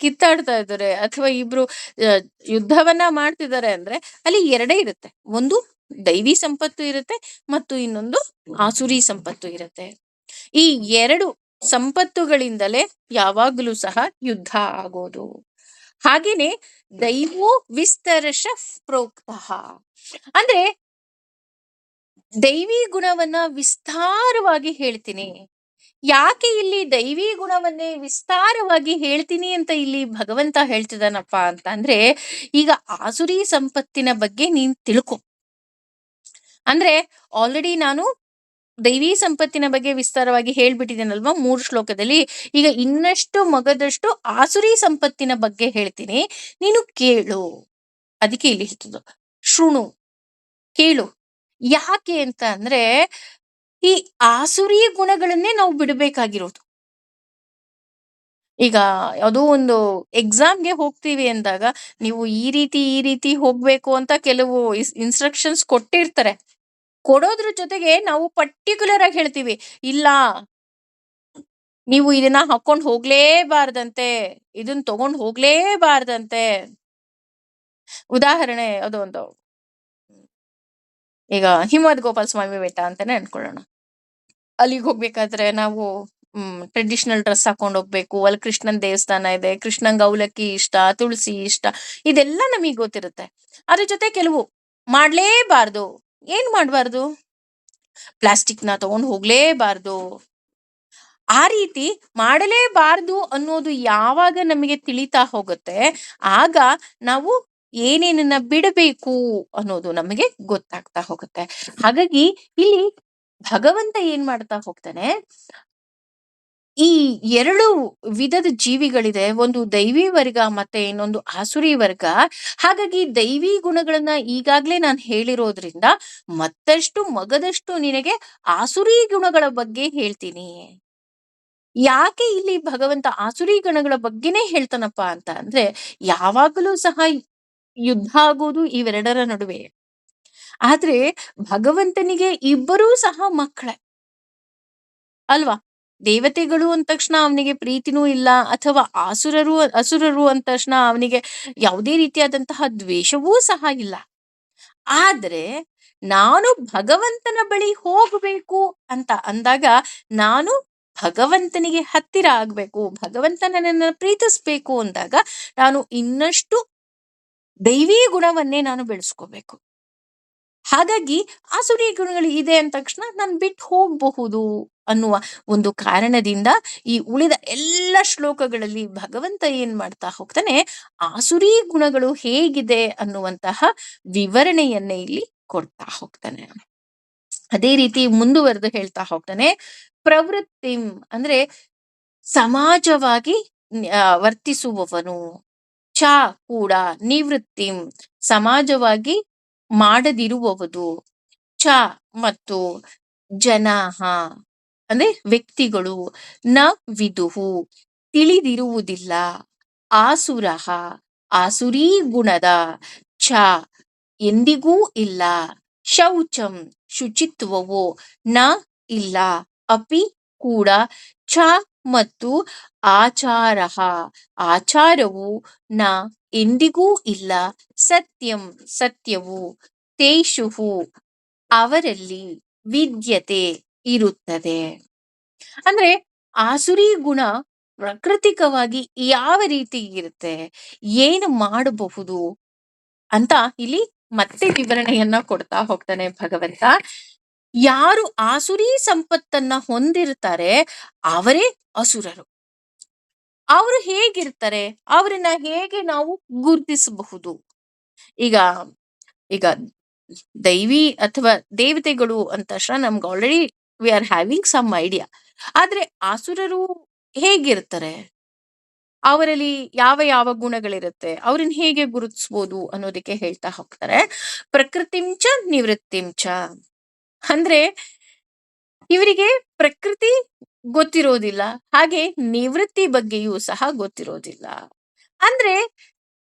ಕಿತ್ತಾಡ್ತಾ ಇದ್ದಾರೆ, ಅಥವಾ ಇಬ್ರು ಆ, ಯುದ್ಧವನ್ನ ಮಾಡ್ತಿದ್ದಾರೆ ಅಂದ್ರೆ ಅಲ್ಲಿ ಎರಡೇ ಇರುತ್ತೆ. ಒಂದು ದೈವಿ ಸಂಪತ್ತು ಇರುತ್ತೆ, ಮತ್ತು ಇನ್ನೊಂದು ಆಸುರಿ ಸಂಪತ್ತು ಇರುತ್ತೆ. ಈ ಎರಡು ಸಂಪತ್ತುಗಳಿಂದಲೇ ಯಾವಾಗಲೂ ಸಹ ಯುದ್ಧ ಆಗೋದು. ಹಾಗೇನೆ ದೈವೋ ವಿಸ್ತರಶ ಪ್ರೋಕ್ತಃ ಅಂದ್ರೆ ದೈವಿ ಗುಣವನ್ನ ವಿಸ್ತಾರವಾಗಿ ಹೇಳ್ತೀನಿ. ಯಾಕೆ ಇಲ್ಲಿ ದೈವಿ ಗುಣವನ್ನೇ ವಿಸ್ತಾರವಾಗಿ ಹೇಳ್ತೀನಿ ಅಂತ ಇಲ್ಲಿ ಭಗವಂತ ಹೇಳ್ತಿದ್ದಾನಪ್ಪ ಅಂತ ಅಂದ್ರೆ, ಈಗ ಆಸುರಿ ಸಂಪತ್ತಿನ ಬಗ್ಗೆ ನೀನ್ ತಿಳ್ಕೊ. ಅಂದ್ರೆ ಆಲ್ರೆಡಿ ನಾನು ದೈವಿ ಸಂಪತ್ತಿನ ಬಗ್ಗೆ ವಿಸ್ತಾರವಾಗಿ ಹೇಳ್ಬಿಟ್ಟಿದ್ದೇನಲ್ವಾ 3 ಶ್ಲೋಕದಲ್ಲಿ. ಈಗ ಇನ್ನಷ್ಟು ಮಗದಷ್ಟು ಆಸುರಿ ಸಂಪತ್ತಿನ ಬಗ್ಗೆ ಹೇಳ್ತೀನಿ, ನೀನು ಕೇಳು. ಅದಕ್ಕೆ ಇಲ್ಲಿ ಹೇಳ್ತದ್ದು ಶೃಣು, ಕೇಳು. ಯಾಕೆ ಅಂತ ಅಂದ್ರೆ ಈ ಆಸುರಿ ಗುಣಗಳನ್ನೇ ನಾವು ಬಿಡಬೇಕಾಗಿರೋದು. ಈಗ ಯಾವುದೋ ಒಂದು ಎಕ್ಸಾಮ್ಗೆ ಹೋಗ್ತೀವಿ ಅಂದಾಗ ನೀವು ಈ ರೀತಿ ಹೋಗ್ಬೇಕು ಅಂತ ಕೆಲವು ಇನ್ಸ್ಟ್ರಕ್ಷನ್ಸ್ ಕೊಟ್ಟಿರ್ತಾರೆ. ಕೊಡೋದ್ರ ಜೊತೆಗೆ ನಾವು ಪರ್ಟಿಕ್ಯುಲರ್ ಆಗಿ ಹೇಳ್ತೀವಿ, ಇಲ್ಲ ನೀವು ಇದನ್ನ ಹಾಕೊಂಡು ಹೋಗ್ಲೇಬಾರ್ದಂತೆ, ಇದನ್ನ ತಗೊಂಡ್ ಹೋಗ್ಲೇಬಾರ್ದಂತೆ. ಉದಾಹರಣೆ ಅದು ಒಂದು, ಈಗ ಹಿಮವದ್ ಗೋಪಾಲ ಸ್ವಾಮಿ ಬೆಟ್ಟ ಅಂತಾನೆ ಅನ್ಕೊಳ್ಳೋಣ. ಅಲ್ಲಿಗೆ ಹೋಗ್ಬೇಕಾದ್ರೆ ನಾವು ಟ್ರೆಡಿಷನಲ್ ಡ್ರೆಸ್ ಹಾಕೊಂಡು ಹೋಗ್ಬೇಕು. ಅಲ್ಲಿ ಕೃಷ್ಣನ್ ದೇವಸ್ಥಾನ ಇದೆ, ಕೃಷ್ಣಂಗ್ ಅವಲಕ್ಕಿ ಇಷ್ಟ, ತುಳಸಿ ಇಷ್ಟ, ಇದೆಲ್ಲ ನಮಗೆ ಗೊತ್ತಿರುತ್ತೆ. ಅದ್ರ ಜೊತೆ ಕೆಲವು ಮಾಡ್ಲೇಬಾರ್ದು. ಏನ್ ಮಾಡ್ಬಾರ್ದು? ಪ್ಲಾಸ್ಟಿಕ್ ನ ತಗೊಂಡು ಹೋಗ್ಲೇಬಾರ್ದು. ಆ ರೀತಿ ಮಾಡಲೇಬಾರ್ದು ಅನ್ನೋದು ಯಾವಾಗ ನಮಗೆ ತಿಳಿತಾ ಹೋಗುತ್ತೆ, ಆಗ ನಾವು ಏನೇನನ್ನ ಬಿಡಬೇಕು ಅನ್ನೋದು ನಮಗೆ ಗೊತ್ತಾಗ್ತಾ ಹೋಗುತ್ತೆ. ಹಾಗಾಗಿ ಇಲ್ಲಿ ಭಗವಂತ ಏನ್ ಮಾಡ್ತಾ ಹೋಗ್ತಾನೆ, ಈ ಎರಡು ವಿಧದ ಜೀವಿಗಳಿದೆ, ಒಂದು ದೈವಿ ವರ್ಗ ಮತ್ತೆ ಇನ್ನೊಂದು ಆಸುರಿ ವರ್ಗ. ಹಾಗಾಗಿ ದೈವಿ ಗುಣಗಳನ್ನ ಈಗಾಗ್ಲೇ ನಾನು ಹೇಳಿರೋದ್ರಿಂದ ಮತ್ತಷ್ಟು ಮಗದಷ್ಟು ನಿನಗೆ ಆಸುರಿ ಗುಣಗಳ ಬಗ್ಗೆ ಹೇಳ್ತೀನಿ. ಯಾಕೆ ಇಲ್ಲಿ ಭಗವಂತ ಆಸುರಿ ಗಣಗಳ ಬಗ್ಗೆನೇ ಹೇಳ್ತಾನಪ್ಪ ಅಂತ ಅಂದ್ರೆ, ಯಾವಾಗಲೂ ಸಹ ಯುದ್ಧ ಆಗೋದು ಇವೆರಡರ ನಡುವೆ. ಆದ್ರೆ ಭಗವಂತನಿಗೆ ಇಬ್ಬರೂ ಸಹ ಮಕ್ಕಳೇ ಅಲ್ವಾ? ದೇವತೆಗಳು ಅಂದ ತಕ್ಷಣ ಅವನಿಗೆ ಪ್ರೀತಿನೂ ಇಲ್ಲ, ಅಥವಾ ಅಸುರರು ಅಂದ ತಕ್ಷಣ ಅವನಿಗೆ ಯಾವುದೇ ರೀತಿಯಾದಂತಹ ದ್ವೇಷವೂ ಸಹ ಇಲ್ಲ. ಆದ್ರೆ ನಾನು ಭಗವಂತನ ಬಳಿ ಹೋಗಬೇಕು ಅಂತ ಅಂದಾಗ, ನಾನು ಭಗವಂತನಿಗೆ ಹತ್ತಿರ ಆಗ್ಬೇಕು, ಭಗವಂತನನ್ನ ಪ್ರೀತಿಸ್ಬೇಕು ಅಂದಾಗ ನಾನು ಇನ್ನಷ್ಟು ದೈವಿ ಗುಣವನ್ನೇ ನಾನು ಬೆಳೆಸ್ಕೋಬೇಕು. ಹಾಗಾಗಿ ಆಸುರಿ ಗುಣಗಳು ಇದೆ ಅಂದ ತಕ್ಷಣ ನಾನು ಬಿಟ್ಟು ಹೋಗಬಹುದು ಅನ್ನುವ ಒಂದು ಕಾರಣದಿಂದ ಈ ಉಳಿದ ಎಲ್ಲ ಶ್ಲೋಕಗಳಲ್ಲಿ ಭಗವಂತ ಏನ್ ಮಾಡ್ತಾ ಹೋಗ್ತಾನೆ, ಆಸುರಿ ಗುಣಗಳು ಹೇಗಿದೆ ಅನ್ನುವಂತಹ ವಿವರಣೆಯನ್ನೇ ಇಲ್ಲಿ ಕೊಡ್ತಾ ಹೋಗ್ತಾನೆ. ಅದೇ ರೀತಿ ಮುಂದುವರೆದು ಹೇಳ್ತಾ ಹೋಗ್ತಾನೆ, ಪ್ರವೃತ್ತಿಂ ಅಂದ್ರೆ ಸಮಾಜವಾಗಿ ವರ್ತಿಸುವವನು, ಚ ಕೂಡ ನಿವೃತ್ತಿಂ ಸಮಾಜವಾಗಿ ಮಾಡದಿರುವವುದು, ಚ ಮತ್ತು ಜನಾಹ ಅಂದ್ರೆ ವ್ಯಕ್ತಿಗಳು, ನ ವಿದುಹು ತಿಳಿದಿರುವುದಿಲ್ಲ, ಆಸುರಃ ಆಸುರೀ ಗುಣದ, ಚ ಎಂದಿಗೂ ಇಲ್ಲ, ಶೌಚಂ ಶುಚಿತ್ವವು, ನ ಇಲ್ಲ, ಅಪಿ ಕೂಡ, ಚ ಮತ್ತು ಆಚಾರಃ ಆಚಾರವು, ನ ಎಂದಿಗೂ ಇಲ್ಲ, ಸತ್ಯಂ ಸತ್ಯವು, ತೇಷುಹು ಅವರಲ್ಲಿ, ವಿದ್ಯತೆ ಇರುತ್ತದೆ. ಅಂದ್ರೆ ಆಸುರಿ ಗುಣ ಪ್ರಾಕೃತಿಕವಾಗಿ ಯಾವ ರೀತಿ ಇರುತ್ತೆ, ಏನು ಮಾಡಬಹುದು ಅಂತ ಇಲ್ಲಿ ಮತ್ತೆ ವಿವರಣೆಯನ್ನ ಕೊಡ್ತಾ ಹೋಗ್ತಾನೆ ಭಗವಂತ. ಯಾರು ಆಸುರಿ ಸಂಪತ್ತನ್ನ ಹೊಂದಿರ್ತಾರೆ ಅವರೇ ಅಸುರರು. ಅವರು ಹೇಗಿರ್ತಾರೆ, ಅವರನ್ನ ಹೇಗೆ ನಾವು ಗುರುತಿಸಬಹುದು? ಈಗ ಈಗ ದೈವಿ ಅಥವಾ ದೇವತೆಗಳು ಅಂತ ತಕ್ಷಣ ನಮ್ಗೆ already we are having some idea. ಆದ್ರೆ ಆಸುರರು ಹೇಗಿರ್ತಾರೆ, ಅವರಲ್ಲಿ ಯಾವ ಯಾವ ಗುಣಗಳಿರುತ್ತೆ, ಅವ್ರನ್ನ ಹೇಗೆ ಗುರುತಿಸ್ಬೋದು ಅನ್ನೋದಕ್ಕೆ ಹೇಳ್ತಾ ಹೋಗ್ತಾರೆ. ಪ್ರಕೃತಿಂಚ ನಿವೃತ್ತಿಂಚ ಅಂದ್ರೆ ಇವರಿಗೆ ಪ್ರಕೃತಿ ಗೊತ್ತಿರೋದಿಲ್ಲ, ಹಾಗೆ ನಿವೃತ್ತಿ ಬಗ್ಗೆಯೂ ಸಹ ಗೊತ್ತಿರೋದಿಲ್ಲ. ಅಂದ್ರೆ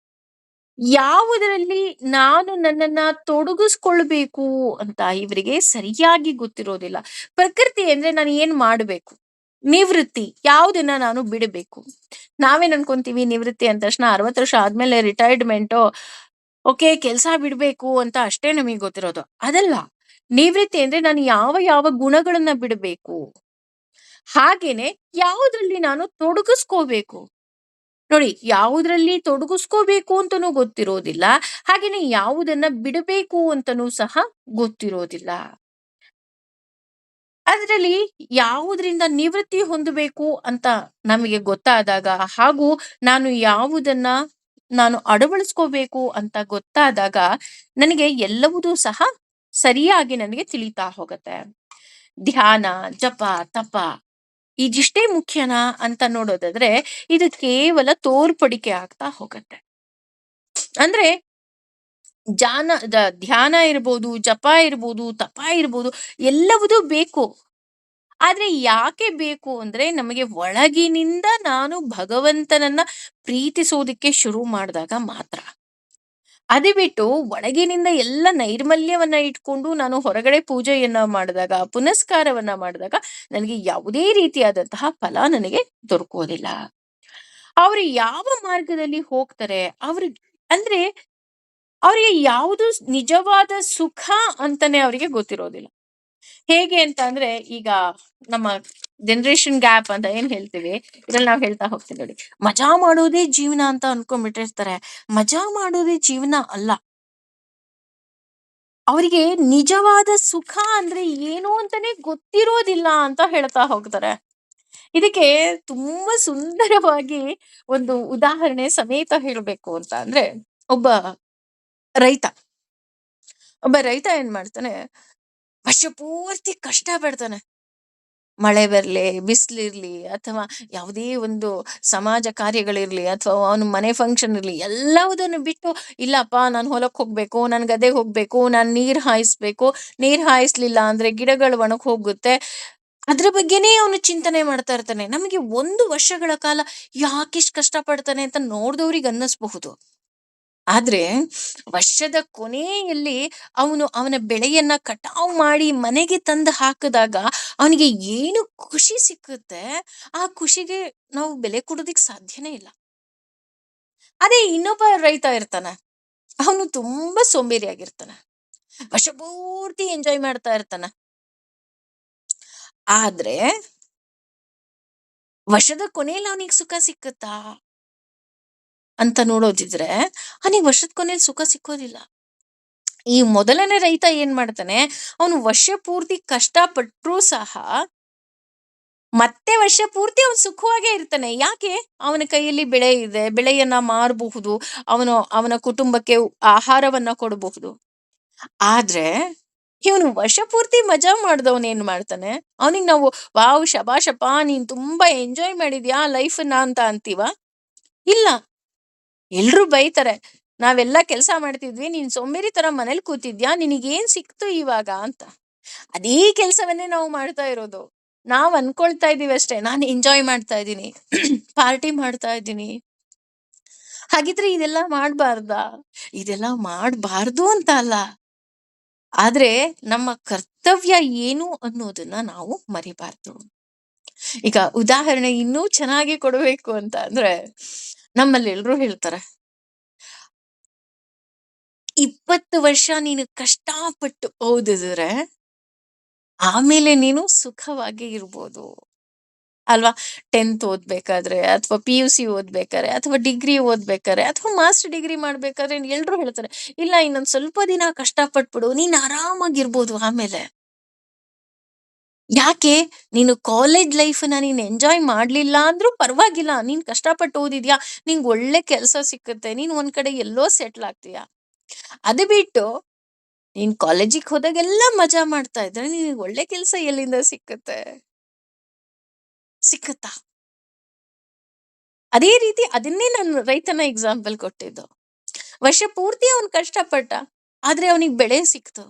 ಯಾವುದರಲ್ಲಿ ನಾನು ನನ್ನನ್ನ ತೊಡಗಿಸ್ಕೊಳ್ಬೇಕು ಅಂತ ಇವರಿಗೆ ಸರಿಯಾಗಿ ಗೊತ್ತಿರೋದಿಲ್ಲ. ಪ್ರಕೃತಿ ಅಂದ್ರೆ ನಾನು ಏನ್ ಮಾಡ್ಬೇಕು? ನಿವೃತ್ತಿ ಯಾವುದನ್ನ ನಾನು ಬಿಡಬೇಕು? ನಾವೇನ್ ಅನ್ಕೊಂತೀವಿ ನಿವೃತ್ತಿ ಅಂದ ತಕ್ಷಣ 60 ವರ್ಷ ಆದ್ಮೇಲೆ ರಿಟೈರ್ಡ್‌ಮೆಂಟು, ಓಕೆ ಕೆಲ್ಸ ಬಿಡ್ಬೇಕು ಅಂತ ಅಷ್ಟೇ ನಮಗೆ ಗೊತ್ತಿರೋದು. ಅದಲ್ಲ. ನಿವೃತ್ತಿ ಅಂದ್ರೆ ನಾನು ಯಾವ ಯಾವ ಗುಣಗಳನ್ನ ಬಿಡಬೇಕು? ಹಾಗೇನೆ ಯಾವುದ್ರಲ್ಲಿ ನಾನು ತೊಡಗಿಸ್ಕೋಬೇಕು? ನೋಡಿ, ಯಾವುದ್ರಲ್ಲಿ ತೊಡಗಿಸ್ಕೋಬೇಕು ಅಂತನೂ ಗೊತ್ತಿರೋದಿಲ್ಲ. ಹಾಗೇನೆ ಯಾವುದನ್ನ ಬಿಡಬೇಕು ಅಂತನೂ ಸಹ ಗೊತ್ತಿರೋದಿಲ್ಲ. ಅದರಲ್ಲಿ ಯಾವುದರಿಂದ ನಿವೃತ್ತಿ ಹೊಂದಬೇಕು ಅಂತ ನಮಗೆ ಗೊತ್ತಾದಾಗ, ಹಾಗೂ ನಾನು ಯಾವುದನ್ನ ನಾನು ಅಳವಡಿಸ್ಕೋಬೇಕು ಅಂತ ಗೊತ್ತಾದಾಗ, ನನಗೆ ಎಲ್ಲವುದೂ ಸಹ ಸರಿಯಾಗಿ ನನಗೆ ತಿಳಿತಾ ಹೋಗುತ್ತೆ. ಧ್ಯಾನ, ಜಪ, ತಪ ಇದಿಷ್ಟೇ ಮುಖ್ಯನಾ ಅಂತ ನೋಡೋದಾದ್ರೆ, ಇದು ಕೇವಲ ತೋರ್ಪಡಿಕೆ ಆಗ್ತಾ ಹೋಗುತ್ತೆ. ಅಂದ್ರೆ ಧ್ಯಾನ ಇರ್ಬೋದು, ಜಪ ಇರ್ಬೋದು, ತಪ ಇರ್ಬೋದು, ಎಲ್ಲವುದೂ ಬೇಕು. ಆದ್ರೆ ಯಾಕೆ ಬೇಕು ಅಂದ್ರೆ, ನಮಗೆ ಒಳಗಿನಿಂದ ನಾನು ಭಗವಂತನನ್ನ ಪ್ರೀತಿಸೋದಕ್ಕೆ ಶುರು ಮಾಡಿದಾಗ ಮಾತ್ರ. ಅದು ಬಿಟ್ಟು ಒಳಗಿನಿಂದ ಎಲ್ಲ ನೈರ್ಮಲ್ಯವನ್ನ ಇಟ್ಕೊಂಡು ನಾನು ಹೊರಗಡೆ ಪೂಜೆಯನ್ನ ಮಾಡಿದಾಗ, ಪುನಸ್ಕಾರವನ್ನ ಮಾಡಿದಾಗ ನನಗೆ ಯಾವುದೇ ರೀತಿಯಾದಂತಹ ಫಲ ನನಗೆ ದೊರಕೋದಿಲ್ಲ. ಅವರು ಯಾವ ಮಾರ್ಗದಲ್ಲಿ ಹೋಗ್ತಾರೆ, ಅಂದ್ರೆ ಅವ್ರಿಗೆ ಯಾವುದು ನಿಜವಾದ ಸುಖ ಅಂತಾನೆ ಅವರಿಗೆ ಗೊತ್ತಿರೋದಿಲ್ಲ. ಹೇಗೆ ಅಂತ ಅಂದ್ರೆ, ಈಗ ನಮ್ಮ ಜನರೇಷನ್ ಗ್ಯಾಪ್ ಅಂತ ಏನ್ ಹೇಳ್ತೀವಿ, ಇದ್ರಲ್ಲಿ ನಾವ್ ಹೇಳ್ತಾ ಹೋಗ್ತೀವಿ ನೋಡಿ. ಮಜಾ ಮಾಡೋದೇ ಜೀವನ ಅಂತ ಅನ್ಕೊಂಡ್ಬಿಟ್ಟಿರ್ತಾರೆ. ಮಜಾ ಮಾಡೋದೇ ಜೀವನ ಅಲ್ಲ. ಅವರಿಗೆ ನಿಜವಾದ ಸುಖ ಅಂದ್ರೆ ಏನು ಅಂತಾನೆ ಗೊತ್ತಿರೋದಿಲ್ಲ ಅಂತ ಹೇಳ್ತಾ ಹೋಗ್ತಾರೆ. ಇದಕ್ಕೆ ತುಂಬಾ ಸುಂದರವಾಗಿ ಒಂದು ಉದಾಹರಣೆ ಸಮೇತ ಹೇಳ್ಬೇಕು ಅಂತ ಅಂದ್ರೆ, ಒಬ್ಬ ರೈತ ಏನ್ ಮಾಡ್ತಾನೆ, ವರ್ಷ ಪೂರ್ತಿ ಕಷ್ಟ ಪಡ್ತಾನೆ. ಮಳೆ ಬರ್ಲಿ, ಬಿಸಿಲಿರ್ಲಿ, ಅಥವಾ ಯಾವುದೇ ಒಂದು ಸಮಾಜ ಕಾರ್ಯಗಳಿರ್ಲಿ, ಅಥವಾ ಅವನ ಮನೆ ಫಂಕ್ಷನ್ ಇರ್ಲಿ, ಎಲ್ಲವುದನ್ನು ಬಿಟ್ಟು ಇಲ್ಲಪ್ಪ ನಾನು ಹೊಲಕ್ಕೆ ಹೋಗ್ಬೇಕು, ನಾನು ಗದ್ದೆಗೆ ಹೋಗ್ಬೇಕು, ನಾನು ನೀರ್ ಹಾಯಿಸ್ಬೇಕು, ನೀರ್ ಹಾಯಿಸ್ಲಿಲ್ಲ ಅಂದ್ರೆ ಗಿಡಗಳು ಒಣಗ್ ಹೋಗುತ್ತೆ, ಅದ್ರ ಬಗ್ಗೆನೇ ಅವನು ಚಿಂತನೆ ಮಾಡ್ತಾ ಇರ್ತಾನೆ. ನಮಗೆ 1 ವರ್ಷಗಳ ಕಾಲ ಯಾಕಿಷ್ಟು ಕಷ್ಟ ಪಡ್ತಾನೆ ಅಂತ ನೋಡ್ದವ್ರಿಗೆ ಅನ್ನಿಸ್ಬಹುದು. ಆದ್ರೆ ವರ್ಷದ ಕೊನೆಯಲ್ಲಿ ಅವನ ಬೆಳೆಯನ್ನ ಕಟಾವು ಮಾಡಿ ಮನೆಗೆ ತಂದು ಹಾಕಿದಾಗ ಅವನಿಗೆ ಏನು ಖುಷಿ ಸಿಕ್ಕುತ್ತೆ, ಆ ಖುಷಿಗೆ ನಾವು ಬೆಲೆ ಕೊಡೋದಿಕ್ ಸಾಧ್ಯನೇ ಇಲ್ಲ. ಅದೇ ಇನ್ನೊಬ್ಬ ರೈತ ಇರ್ತಾನೆ, ಅವನು ತುಂಬಾ ಸೋಂಬೇರಿಯಾಗಿರ್ತಾನೆ, ವರ್ಷ ಪೂರ್ತಿ ಎಂಜಾಯ್ ಮಾಡ್ತಾ ಇರ್ತಾನೆ. ಆದ್ರೆ ವರ್ಷದ ಕೊನೆಯಲ್ಲಿ ಅವನಿಗೆ ಸುಖ ಸಿಕ್ಕುತ್ತಾ ಅಂತ ನೋಡೋದಿದ್ರೆ, ಅವನಿಗೆ ವರ್ಷದ ಕೊನೆಯಲ್ಲಿ ಸುಖ ಸಿಕ್ಕೋದಿಲ್ಲ. ಈ ಮೊದಲನೇ ರೈತ ಏನ್ ಮಾಡ್ತಾನೆ, ಅವನು ವರ್ಷ ಪೂರ್ತಿ ಕಷ್ಟ ಪಟ್ರೂ ಸಹ ಮತ್ತೆ ವರ್ಷ ಪೂರ್ತಿ ಅವನು ಸುಖವಾಗೇ ಇರ್ತಾನೆ. ಯಾಕೆ? ಅವನ ಕೈಯಲ್ಲಿ ಬೆಳೆ ಇದೆ, ಬೆಳೆಯನ್ನ ಮಾರಬಹುದು, ಅವನ ಕುಟುಂಬಕ್ಕೆ ಆಹಾರವನ್ನ ಕೊಡಬಹುದು. ಆದ್ರೆ ಇವನು ವರ್ಷ ಪೂರ್ತಿ ಮಜಾ ಮಾಡ್ದವನ್ ಏನ್ ಮಾಡ್ತಾನೆ, ಅವನಿಗೆ ನಾವು ವಾವ್ ಶಬಾಷಪ್ಪ ನೀನ್ ತುಂಬಾ ಎಂಜಾಯ್ ಮಾಡಿದ್ಯಾ ಲೈಫ್ನ ಅಂತ ಅಂತೀವ? ಇಲ್ಲ. ಎಲ್ರೂ ಬೈತಾರೆ, ನಾವೆಲ್ಲ ಕೆಲಸ ಮಾಡ್ತಿದ್ವಿ, ನೀನ್ ಸೋಂಬೇರಿ ತರ ಮನೇಲಿ ಕೂತಿದ್ಯಾ, ನಿನಗೇನ್ ಸಿಕ್ತು ಇವಾಗ ಅಂತ. ಅದೇ ಕೆಲಸವನ್ನೇ ನಾವು ಮಾಡ್ತಾ ಇರೋದು. ನಾವ್ ಅನ್ಕೊಳ್ತಾ ಇದೀವಿ ಅಷ್ಟೇ, ನಾನು ಎಂಜಾಯ್ ಮಾಡ್ತಾ ಇದ್ದೀನಿ, ಪಾರ್ಟಿ ಮಾಡ್ತಾ ಇದ್ದೀನಿ. ಹಾಗಿದ್ರೆ ಇದೆಲ್ಲ ಮಾಡ್ಬಾರ್ದಾ? ಇದೆಲ್ಲ ಮಾಡ್ಬಾರ್ದು ಅಂತ ಅಲ್ಲ, ಆದ್ರೆ ನಮ್ಮ ಕರ್ತವ್ಯ ಏನು ಅನ್ನೋದನ್ನ ನಾವು ಮರಿಬಾರ್ದು. ಈಗ ಉದಾಹರಣೆ ಇನ್ನೂ ಚೆನ್ನಾಗಿ ಕೊಡಬೇಕು ಅಂತ ಅಂದ್ರೆ, ನಮ್ಮಲ್ಲಿ ಎಲ್ರೂ ಹೇಳ್ತಾರೆ, 20 ವರ್ಷ ನೀನು ಕಷ್ಟಪಟ್ಟು ಓದಿದ್ರೆ ಆಮೇಲೆ ನೀನು ಸುಖವಾಗಿ ಇರ್ಬೋದು ಅಲ್ವಾ? 10th ಓದ್ಬೇಕಾದ್ರೆ, ಅಥವಾ PUC ಓದ್ಬೇಕಾದ್ರೆ, ಅಥವಾ ಡಿಗ್ರಿ ಓದ್ಬೇಕಾದ್ರೆ, ಅಥವಾ ಮಾಸ್ಟರ್ ಡಿಗ್ರಿ ಮಾಡ್ಬೇಕಾದ್ರೆ ಎಲ್ರೂ ಹೇಳ್ತಾರೆ, ಇಲ್ಲ ಇನ್ನೊಂದ್ ಸ್ವಲ್ಪ ದಿನ ಕಷ್ಟಪಟ್ಬಿಡು, ನೀನ್ ಆರಾಮಾಗಿರ್ಬೋದು ಆಮೇಲೆ. ಯಾಕೆ? ನೀನು ಕಾಲೇಜ್ ಲೈಫ್ನ ನೀನ್ ಎಂಜಾಯ್ ಮಾಡ್ಲಿಲ್ಲ ಅಂದ್ರೂ ಪರವಾಗಿಲ್ಲ, ನೀನ್ ಕಷ್ಟಪಟ್ಟು ಓದಿದ್ಯಾ, ನಿಂಗ್ ಒಳ್ಳೆ ಕೆಲಸ ಸಿಕ್ಕುತ್ತೆ, ನೀನ್ ಒಂದ್ ಕಡೆ ಎಲ್ಲೋ ಸೆಟ್ಲ್ ಆಗ್ತೀಯ. ಅದು ಬಿಟ್ಟು ನೀನ್ ಕಾಲೇಜಿಗೆ ಹೋದಾಗೆಲ್ಲ ಮಜಾ ಮಾಡ್ತಾ ಇದ್ರೆ ನಿನಗೆ ಒಳ್ಳೆ ಕೆಲಸ ಎಲ್ಲಿಂದ ಸಿಕ್ಕುತ್ತೆ? ಸಿಕ್ಕುತ್ತಾ? ಅದೇ ರೀತಿ ಅದನ್ನೇ ನಾನು ರೈತನ ಎಕ್ಸಾಂಪಲ್ ಕೊಟ್ಟಿದ್ದು. ವರ್ಷ ಪೂರ್ತಿ ಅವನ್ ಕಷ್ಟಪಟ್ಟ, ಆದ್ರೆ ಅವನಿಗೆ ಬೆಳೆ ಸಿಕ್ತು.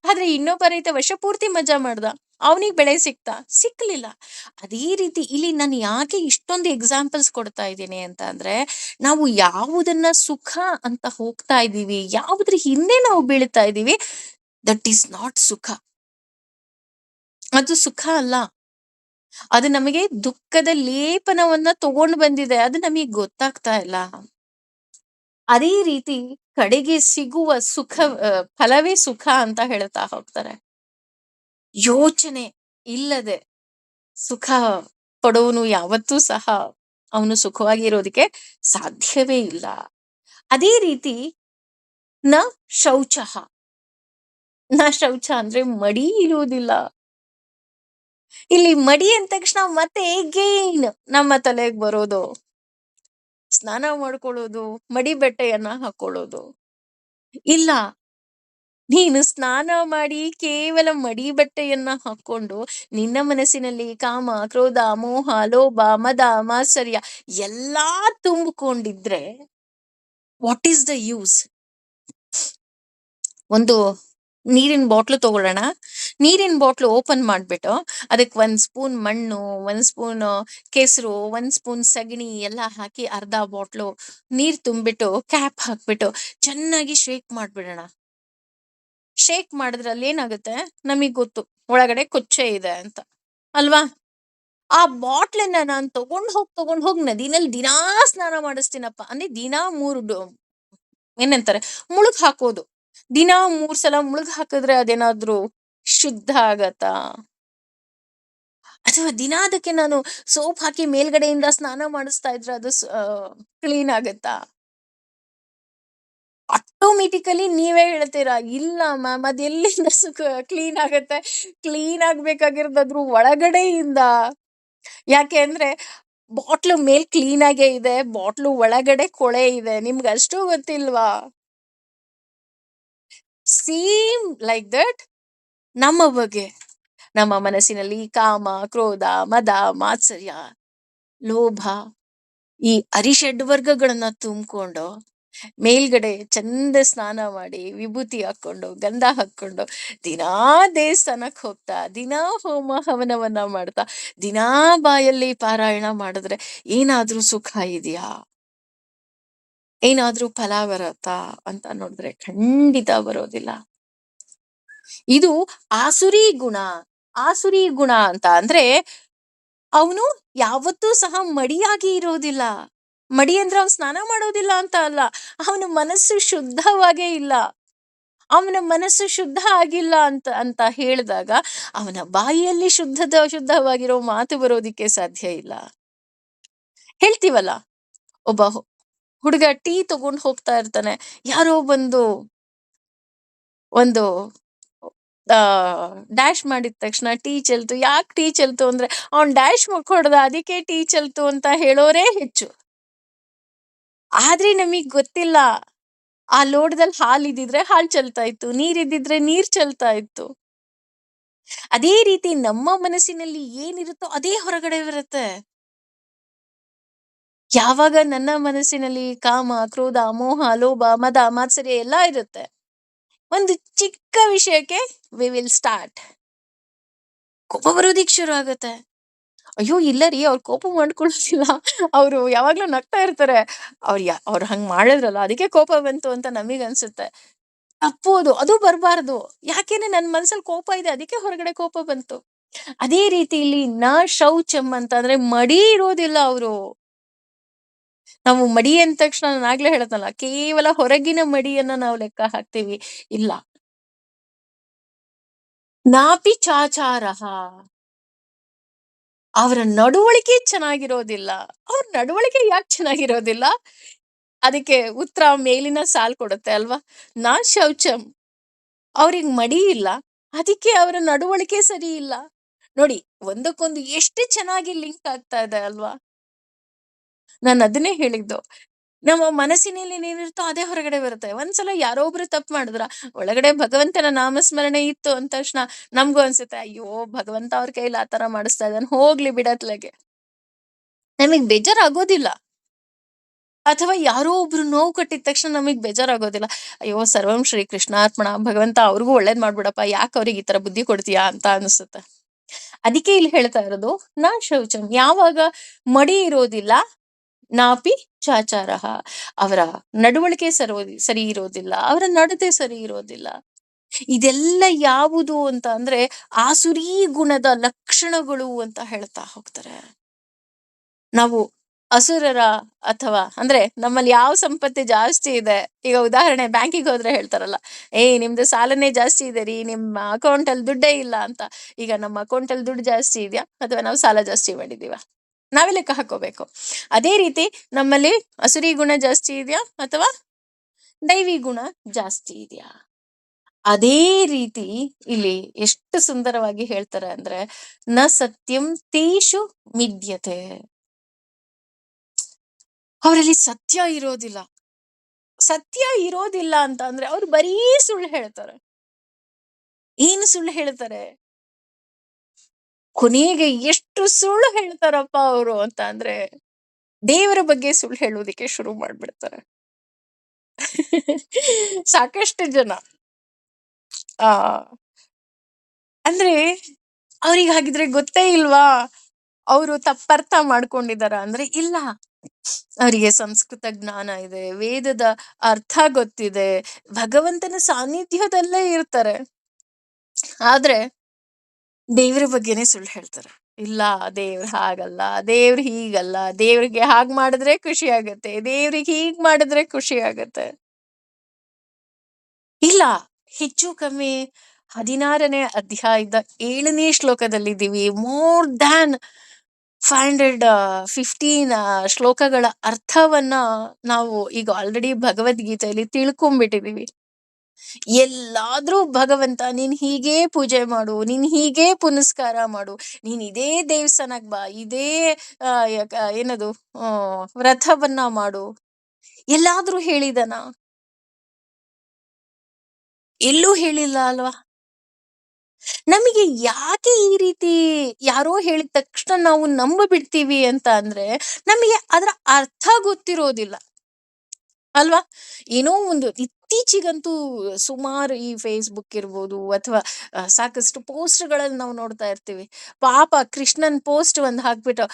ಆದ್ರೆ ಇನ್ನೊಬ್ಬ ರೈತ ವರ್ಷ ಪೂರ್ತಿ ಮಜಾ ಮಾಡ್ದ, ಅವನಿಗೆ ಬೆಳೆ ಸಿಕ್ತಾ? ಸಿಕ್ಲಿಲ್ಲ. ಅದೇ ರೀತಿ ಇಲ್ಲಿ ನಾನು ಯಾಕೆ ಇಷ್ಟೊಂದು ಎಕ್ಸಾಂಪಲ್ಸ್ ಕೊಡ್ತಾ ಇದ್ದೀನಿ ಅಂತ ಅಂದ್ರೆ, ನಾವು ಯಾವುದನ್ನ ಸುಖ ಅಂತ ಹೋಗ್ತಾ ಇದ್ದೀವಿ, ಯಾವುದ್ರ ಹಿಂದೆ ನಾವು ಬೀಳ್ತಾ ಇದ್ದೀವಿ, ದಟ್ ಈಸ್ ನಾಟ್ ಸುಖ. ಅದು ಸುಖ ಅಲ್ಲ. ಅದು ನಮಗೆ ದುಃಖದ ಲೇಪನವನ್ನ ತಗೊಂಡು ಬಂದಿದೆ. ಅದು ನಮಗೆ ಗೊತ್ತಾಗ್ತಾ ಇಲ್ಲ. ಅದೇ ರೀತಿ ಕಡೆಗೆ ಸಿಗುವ ಸುಖ, ಫಲವೇ ಸುಖ ಅಂತ ಹೇಳ್ತಾ ಹೋಗ್ತಾರೆ. ಯೋಚನೆ ಇಲ್ಲದೆ ಸುಖ ಪಡೋನು ಯಾವತ್ತೂ ಸಹ ಅವನು ಸುಖವಾಗಿ ಇರೋದಕ್ಕೆ ಸಾಧ್ಯವೇ ಇಲ್ಲ. ಅದೇ ರೀತಿ ನ ಶೌಚ. ಶೌಚ ಅಂದ್ರೆ ಮಡಿ ಇರುವುದಿಲ್ಲ. ಇಲ್ಲಿ ಮಡಿ ಅಂದ ತಕ್ಷಣ ಮತ್ತೆ ಎಗೈನ್ ನಮ್ಮ ತಲೆಗೆ ಬರೋದು ಸ್ನಾನ ಮಾಡ್ಕೊಳ್ಳೋದು, ಮಡಿ ಬಟ್ಟೆಯನ್ನ ಹಾಕೊಳ್ಳೋದು. ಇಲ್ಲ, ನೀನು ಸ್ನಾನ ಮಾಡಿ ಕೇವಲ ಮಡಿ ಬಟ್ಟೆಯನ್ನ ಹಾಕೊಂಡು ನಿನ್ನ ಮನಸ್ಸಿನಲ್ಲಿ ಕಾಮ, ಕ್ರೋಧ, ಮೋಹ, ಲೋಭ, ಮದ, ಮಾತ್ಸರ್ಯ ಎಲ್ಲಾ ತುಂಬಿಕೊಂಡಿದ್ರೆ ವಾಟ್ ಈಸ್ ದ ಯೂಸ್? ಒಂದು ನೀರಿನ ಬಾಟ್ಲು ತಗೊಳ್ಳೋಣ. ನೀರಿನ ಬಾಟ್ಲು ಓಪನ್ ಮಾಡ್ಬಿಟ್ಟು ಅದಕ್ಕೆ 1 ಸ್ಪೂನ್ ಮಣ್ಣು, 1 ಸ್ಪೂನ್ ಕೆಸರು, 1 ಸ್ಪೂನ್ ಸಗಣಿ ಎಲ್ಲ ಹಾಕಿ ಅರ್ಧ ಬಾಟ್ಲು ನೀರ್ ತುಂಬಿಟ್ಟು ಕ್ಯಾಪ್ ಹಾಕ್ಬಿಟ್ಟು ಚೆನ್ನಾಗಿ ಶೇಕ್ ಮಾಡ್ಬಿಡೋಣ. ಶೇಕ್ ಮಾಡಿದ್ರೆ ಅಲ್ಲಿ ಏನಾಗುತ್ತೆ ನಮಗ್ ಗೊತ್ತು, ಒಳಗಡೆ ಕೊಚ್ಚೆ ಇದೆ ಅಂತ, ಅಲ್ವಾ? ಆ ಬಾಟ್ಲನ್ನ ನಾನು ತಗೊಂಡ್ ಹೋಗಿ ನದಿನಲ್ಲಿ ದಿನಾ ಸ್ನಾನ ಮಾಡಿಸ್ತೀನಪ್ಪ ಅಂದ್ರೆ ದಿನಾ 3 ಏನಂತಾರೆ ಮುಳುಗ್ ಹಾಕೋದು. ದಿನಾ 3 ಸಲ ಮುಳುಗ್ ಹಾಕಿದ್ರೆ ಅದೇನಾದ್ರೂ ಶುದ್ಧ ಆಗತ್ತಾ? ಅಥವಾ ದಿನ ಅದಕ್ಕೆ ನಾನು ಸೋಪ್ ಹಾಕಿ ಮೇಲ್ಗಡೆಯಿಂದ ಸ್ನಾನ ಮಾಡಿಸ್ತಾ ಇದ್ರೆ ಅದು ಕ್ಲೀನ್ ಆಗತ್ತಾ? ಆಟೋಮೆಟಿಕಲಿ ನೀವೇ ಹೇಳ್ತೀರಾ, ಇಲ್ಲ ಮ್ಯಾಮ್ ಅದು ಎಲ್ಲಿಂದ ಕ್ಲೀನ್ ಆಗತ್ತೆ? ಕ್ಲೀನ್ ಆಗ್ಬೇಕಾಗಿರೋದಾದ್ರು ಒಳಗಡೆಯಿಂದ. ಯಾಕೆ ಅಂದ್ರೆ ಬಾಟ್ಲು ಮೇಲ್ ಕ್ಲೀನ್ ಆಗೇ ಇದೆ, ಬಾಟ್ಲು ಒಳಗಡೆ ಕೊಳೆ ಇದೆ. ನಿಮ್ಗೆ ಅಷ್ಟು ಗೊತ್ತಿಲ್ವಾ? ಸೇಮ್ ಲೈಕ್ ದಟ್ ನಮ್ಮ ಬಗ್ಗೆ, ನಮ್ಮ ಮನಸ್ಸಿನಲ್ಲಿ ಕಾಮ, ಕ್ರೋಧ, ಮದ, ಮಾತ್ಸರ್ಯ, ಲೋಭ ಈ ಅರಿಷಡ್ ವರ್ಗಗಳನ್ನ ತುಂಬಿಕೊಂಡು ಮೇಲ್ಗಡೆ ಚಂದ ಸ್ನಾನ ಮಾಡಿ ವಿಭೂತಿ ಹಾಕೊಂಡು ಗಂಧ ಹಾಕೊಂಡು ದಿನಾ ದೇವಸ್ಥಾನಕ್ಕೆ ಹೋಗ್ತಾ ದಿನಾ ಹೋಮ ಹವನವನ್ನ ಮಾಡ್ತಾ ದಿನಾ ಬಾಯಲ್ಲಿ ಪಾರಾಯಣ ಮಾಡಿದ್ರೆ ಏನಾದ್ರೂ ಸುಖ ಇದೆಯಾ? ಏನಾದ್ರೂ ಫಲ ಬರತ್ತಾ ಅಂತ ನೋಡಿದ್ರೆ ಖಂಡಿತ ಬರೋದಿಲ್ಲ. ಇದು ಆಸುರಿ ಗುಣ. ಆಸುರಿ ಗುಣ ಅಂತ ಅಂದ್ರೆ ಅವನು ಯಾವತ್ತೂ ಸಹ ಮಡಿಯಾಗಿ ಇರೋದಿಲ್ಲ. ಮಡಿ ಅಂದ್ರೆ ಅವ್ನು ಸ್ನಾನ ಮಾಡೋದಿಲ್ಲ ಅಂತ ಅಲ್ಲ, ಅವನ ಮನಸ್ಸು ಶುದ್ಧವಾಗೇ ಇಲ್ಲ. ಅವನ ಮನಸ್ಸು ಶುದ್ಧ ಆಗಿಲ್ಲ ಅಂತ ಹೇಳಿದಾಗ ಅವನ ಬಾಯಿಯಲ್ಲಿ ಶುದ್ಧವಾಗಿರೋ ಮಾತು ಬರೋದಿಕ್ಕೆ ಸಾಧ್ಯ ಇಲ್ಲ. ಹೇಳ್ತೀವಲ್ಲ, ಒಬ್ಬ ಹುಡುಗ ಟೀ ತಗೊಂಡ್ ಹೋಗ್ತಾ ಇರ್ತಾನೆ, ಯಾರೋ ಬಂದು ಒಂದು ಆ ಡ್ಯಾಶ್ ಮಾಡಿದ ತಕ್ಷಣ ಟೀ ಚೆಲ್ತು. ಯಾಕೆ ಟೀ ಚೆಲ್ತು ಅಂದ್ರೆ ಅವ್ನ್ ಡ್ಯಾಶ್ ಹೊಡ್ದ ಅದಕ್ಕೆ ಟೀ ಚೆಲ್ತು ಅಂತ ಹೇಳೋರೇ ಹೆಚ್ಚು. ಆದ್ರೆ ನಮಗ್ ಗೊತ್ತಿಲ್ಲ, ಆ ಲೋಟದಲ್ಲಿ ಹಾಲ್ ಇದ್ದಿದ್ರೆ ಹಾಲ್ ಚೆಲ್ತಾ ಇತ್ತು, ನೀರ್ ಇದ್ದಿದ್ರೆ ನೀರ್ ಚೆಲ್ತಾ ಇತ್ತು. ಅದೇ ರೀತಿ ನಮ್ಮ ಮನಸ್ಸಿನಲ್ಲಿ ಏನಿರುತ್ತೋ ಅದೇ ಹೊರಗಡೆ ಬರುತ್ತೆ. ಯಾವಾಗ ನನ್ನ ಮನಸ್ಸಿನಲ್ಲಿ ಕಾಮ, ಕ್ರೋಧ, ಮೋಹ, ಲೋಭ, ಮದ, ಮಾತ್ಸರ್ಯ ಎಲ್ಲಾ ಇರುತ್ತೆ, ಒಂದು ಚಿಕ್ಕ ವಿಷಯಕ್ಕೆ ವಿ ವಿಲ್ ಸ್ಟಾರ್ಟ್ ಕೋಪ ಬರೋದಿಕ್ ಶುರು ಆಗತ್ತೆ. ಅಯ್ಯೋ ಇಲ್ಲ ರೀ, ಅವ್ರು ಕೋಪ ಮಾಡ್ಕೊಳ್ಳೋದಿಲ್ಲ, ಅವ್ರು ಯಾವಾಗ್ಲೂ ನಗ್ತಾ ಇರ್ತಾರೆ, ಅವ್ರು ಹಂಗ್ ಮಾಡಿದ್ರಲ್ಲ ಅದಕ್ಕೆ ಕೋಪ ಬಂತು ಅಂತ ನಮಗ್ ಅನ್ಸುತ್ತೆ. ತಪ್ಪೋದು, ಅದು ಬರ್ಬಾರ್ದು. ಯಾಕೆಂದ್ರೆ ನನ್ ಮನ್ಸಲ್ಲಿ ಕೋಪ ಇದೆ ಅದಕ್ಕೆ ಹೊರಗಡೆ ಕೋಪ ಬಂತು. ಅದೇ ರೀತಿ ಇಲ್ಲಿ ಶೌಚಂ ಅಂತ ಅಂದ್ರೆ ಮಡಿ ಇರೋದಿಲ್ಲ ಅವರು. ನಾವು ಮಡಿ ಅಂದ ತಕ್ಷಣ ನಾನು ಆಗ್ಲೇ ಹೇಳದ್ನಲ್ಲ, ಕೇವಲ ಹೊರಗಿನ ಮಡಿಯನ್ನ ನಾವು ಲೆಕ್ಕ ಹಾಕ್ತೀವಿ. ಇಲ್ಲ, ನಾಪಿ ಚಾಚಾರಹ, ಅವರ ನಡವಳಿಕೆ ಚೆನ್ನಾಗಿರೋದಿಲ್ಲ. ಅವ್ರ ನಡವಳಿಕೆ ಯಾಕೆ ಚೆನ್ನಾಗಿರೋದಿಲ್ಲ? ಅದಕ್ಕೆ ಉತ್ತರ ಮೇಲಿನ ಸಾಲ್ ಕೊಡುತ್ತೆ ಅಲ್ವಾ? ಶೌಚಂ, ಅವ್ರಿಗೆ ಮಡಿ ಇಲ್ಲ, ಅದಕ್ಕೆ ಅವರ ನಡವಳಿಕೆ ಸರಿ ಇಲ್ಲ. ನೋಡಿ, ಒಂದಕ್ಕೊಂದು ಎಷ್ಟು ಚೆನ್ನಾಗಿ ಲಿಂಕ್ ಆಗ್ತಾ ಇದೆ ಅಲ್ವಾ? ನಾನು ಅದನ್ನೇ ಹೇಳಿದ್ದು, ನಮ್ಮ ಮನಸ್ಸಿನಲ್ಲಿ ಏನಿರುತ್ತೋ ಅದೇ ಹೊರಗಡೆ ಬರುತ್ತೆ. ಒಂದ್ಸಲ ಯಾರೋ ಒಬ್ರು ತಪ್ಪು ಮಾಡಿದ್ರ ಒಳಗಡೆ ಭಗವಂತನ ನಾಮಸ್ಮರಣೆ ಇತ್ತು ಅಂದ ತಕ್ಷಣ ನಮ್ಗೂ ಅನ್ಸುತ್ತೆ, ಅಯ್ಯೋ ಭಗವಂತ ಅವ್ರ ಕೈಲಿ ಆತರ ಮಾಡಿಸ್ತಾ ಇದ್ದಾನೆ, ಹೋಗ್ಲಿ ಬಿಡತ್ಲೆಗೆ. ನಮಗ್ ಬೇಜಾರಾಗೋದಿಲ್ಲ. ಅಥವಾ ಯಾರೋ ಒಬ್ರು ನೋವು ಕಟ್ಟಿದ ತಕ್ಷಣ ನಮಗ್ ಬೇಜಾರಾಗೋದಿಲ್ಲ. ಅಯ್ಯೋ ಸರ್ವಂ ಶ್ರೀ ಕೃಷ್ಣಾರ್ಪಣ, ಭಗವಂತ ಅವ್ರಿಗೂ ಒಳ್ಳೇದ್ ಮಾಡ್ಬಿಡಪ್ಪ, ಯಾಕೆ ಅವ್ರಿಗೆ ಈ ತರ ಬುದ್ಧಿ ಕೊಡ್ತೀಯಾ ಅಂತ ಅನ್ಸುತ್ತೆ. ಅದಕ್ಕೆ ಇಲ್ಲಿ ಹೇಳ್ತಾ ಇರೋದು ನಾ ಶೌಚಂ. ಯಾವಾಗ ಮಡಿ ಇರೋದಿಲ್ಲ, ನಾಪಿ ಚಾಚಾರಃ, ಅವರ ನಡವಳಿಕೆ ಸರಿ ಇರೋದಿಲ್ಲ, ಅವರ ನಡತೆ ಸರಿ ಇರೋದಿಲ್ಲ. ಇದೆಲ್ಲ ಯಾವುದು ಅಂತ ಅಂದ್ರೆ ಆಸುರಿ ಗುಣದ ಲಕ್ಷಣಗಳು ಅಂತ ಹೇಳ್ತಾ ಹೋಗ್ತಾರೆ. ನಾವು ಅಸುರರ, ಅಥವಾ ಅಂದ್ರೆ ನಮ್ಮಲ್ಲಿ ಯಾವ ಸಂಪತ್ತಿ ಜಾಸ್ತಿ ಇದೆ, ಈಗ ಉದಾಹರಣೆ ಬ್ಯಾಂಕಿಗೆ ಹೋದ್ರೆ ಹೇಳ್ತಾರಲ್ಲ, ನಿಮ್ದು ಸಾಲನೇ ಜಾಸ್ತಿ ಇದೆ ರೀ, ನಿಮ್ಮ ಅಕೌಂಟ್ ಅಲ್ಲಿ ದುಡ್ಡೇ ಇಲ್ಲ ಅಂತ. ಈಗ ನಮ್ಮ ಅಕೌಂಟ್ ಅಲ್ಲಿ ದುಡ್ಡು ಜಾಸ್ತಿ ಇದೆಯಾ, ಅಥವಾ ನಾವು ಸಾಲ ಜಾಸ್ತಿ ಮಾಡಿದೀವ? ನಾವೇ ಲೆಕ್ಕ ಹಾಕೋಬೇಕು. ಅದೇ ರೀತಿ ನಮ್ಮಲ್ಲಿ ಅಸುರಿ ಗುಣ ಜಾಸ್ತಿ ಇದೆಯಾ, ಅಥವಾ ದೈವಿ ಗುಣ ಜಾಸ್ತಿ ಇದೆಯಾ? ಅದೇ ರೀತಿ ಇಲ್ಲಿ ಎಷ್ಟು ಸುಂದರವಾಗಿ ಹೇಳ್ತಾರೆ ಅಂದ್ರೆ, ನ ಸತ್ಯಂ ತೇಷು ಮಿಥ್ಯತೆ. ಅವರಲ್ಲಿ ಸತ್ಯ ಇರೋದಿಲ್ಲ. ಸತ್ಯ ಇರೋದಿಲ್ಲ ಅಂತ ಅಂದ್ರೆ ಅವ್ರು ಬರೀ ಸುಳ್ಳು ಹೇಳ್ತಾರೆ. ಏನು ಸುಳ್ಳು ಹೇಳ್ತಾರೆ? ಕೊನೆಗೆ ಎಷ್ಟು ಸುಳ್ಳು ಹೇಳ್ತಾರಪ್ಪ ಅವರು ಅಂತ ಅಂದ್ರೆ, ದೇವರ ಬಗ್ಗೆ ಸುಳ್ಳು ಹೇಳೋದಿಕ್ಕೆ ಶುರು ಮಾಡ್ಬಿಡ್ತಾರೆ. ಸಾಕಷ್ಟು ಜನ ಆ ಅಂದ್ರೆ ಅವ್ರಿಗೆ ಹಾಗಿದ್ರೆ ಗೊತ್ತೇ ಇಲ್ವಾ, ಅವರು ತಪ್ಪರ್ಥ ಮಾಡ್ಕೊಂಡಿದಾರ ಅಂದ್ರೆ ಇಲ್ಲ. ಅವರಿಗೆ ಸಂಸ್ಕೃತ ಜ್ಞಾನ ಇದೆ, ವೇದದ ಅರ್ಥ ಗೊತ್ತಿದೆ, ಭಗವಂತನ ಸಾನ್ನಿಧ್ಯದಲ್ಲೇ ಇರ್ತಾರೆ. ಆದ್ರೆ ದೇವ್ರ ಬಗ್ಗೆನೆ ಸುಳ್ಳು ಹೇಳ್ತಾರೆ. ಇಲ್ಲ, ದೇವ್ರ ಹಾಗಲ್ಲ, ದೇವ್ರ ಹೀಗಲ್ಲ, ದೇವ್ರಿಗೆ ಹಾಗ್ ಮಾಡಿದ್ರೆ ಖುಷಿ ಆಗತ್ತೆ, ದೇವ್ರಿಗೆ ಹೀಗ್ ಮಾಡಿದ್ರೆ ಖುಷಿ ಆಗತ್ತೆ. ಇಲ್ಲ, ಹೆಚ್ಚು ಕಮ್ಮಿ 16ನೇ ಅಧ್ಯಾಯದ 7ನೇ ಶ್ಲೋಕದಲ್ಲಿದ್ದೀವಿ. ಮೋರ್ ದ್ಯಾನ್ 515 ಶ್ಲೋಕಗಳ ಅರ್ಥವನ್ನ ನಾವು ಈಗ ಆಲ್ರೆಡಿ ಭಗವದ್ಗೀತೆಯಲ್ಲಿ ತಿಳ್ಕೊಂಡ್ಬಿಟ್ಟಿದೀವಿ. ಎಲ್ಲಾದ್ರೂ ಭಗವಂತ ನೀನ್ ಹೀಗೇ ಪೂಜೆ ಮಾಡು, ನೀನ್ ಹೀಗೇ ಪುನಸ್ಕಾರ ಮಾಡು, ನೀನ್ ಇದೇ ದೇವಸ್ಥಾನಕ್ ಬಾ, ಇದೇ ಏನದು ವ್ರತವನ್ನ ಮಾಡು, ಎಲ್ಲಾದ್ರೂ ಹೇಳಿದನ? ಎಲ್ಲೂ ಹೇಳಿಲ್ಲ ಅಲ್ವಾ? ನಮಗೆ ಯಾಕೆ ಈ ರೀತಿ ಯಾರೋ ಹೇಳಿದ ತಕ್ಷಣ ನಾವು ನಂಬಬಿಡ್ತೀವಿ ಅಂತ ಅಂದ್ರೆ, ನಮಗೆ ಅದರ ಅರ್ಥ ಗೊತ್ತಿರೋದಿಲ್ಲ ಅಲ್ವಾ? ಏನೋ ಒಂದು ಇತ್ತೀಚಿಗಂತೂ ಸುಮಾರು ಈ ಫೇಸ್ಬುಕ್ ಇರ್ಬೋದು, ಅಥವಾ ಸಾಕಷ್ಟು ಪೋಸ್ಟ್ಗಳಲ್ಲಿ ನಾವು ನೋಡ್ತಾ ಇರ್ತೀವಿ. ಪಾಪ ಕೃಷ್ಣನ್ ಪೋಸ್ಟ್ ಒಂದು ಹಾಕ್ಬಿಟ್ಟು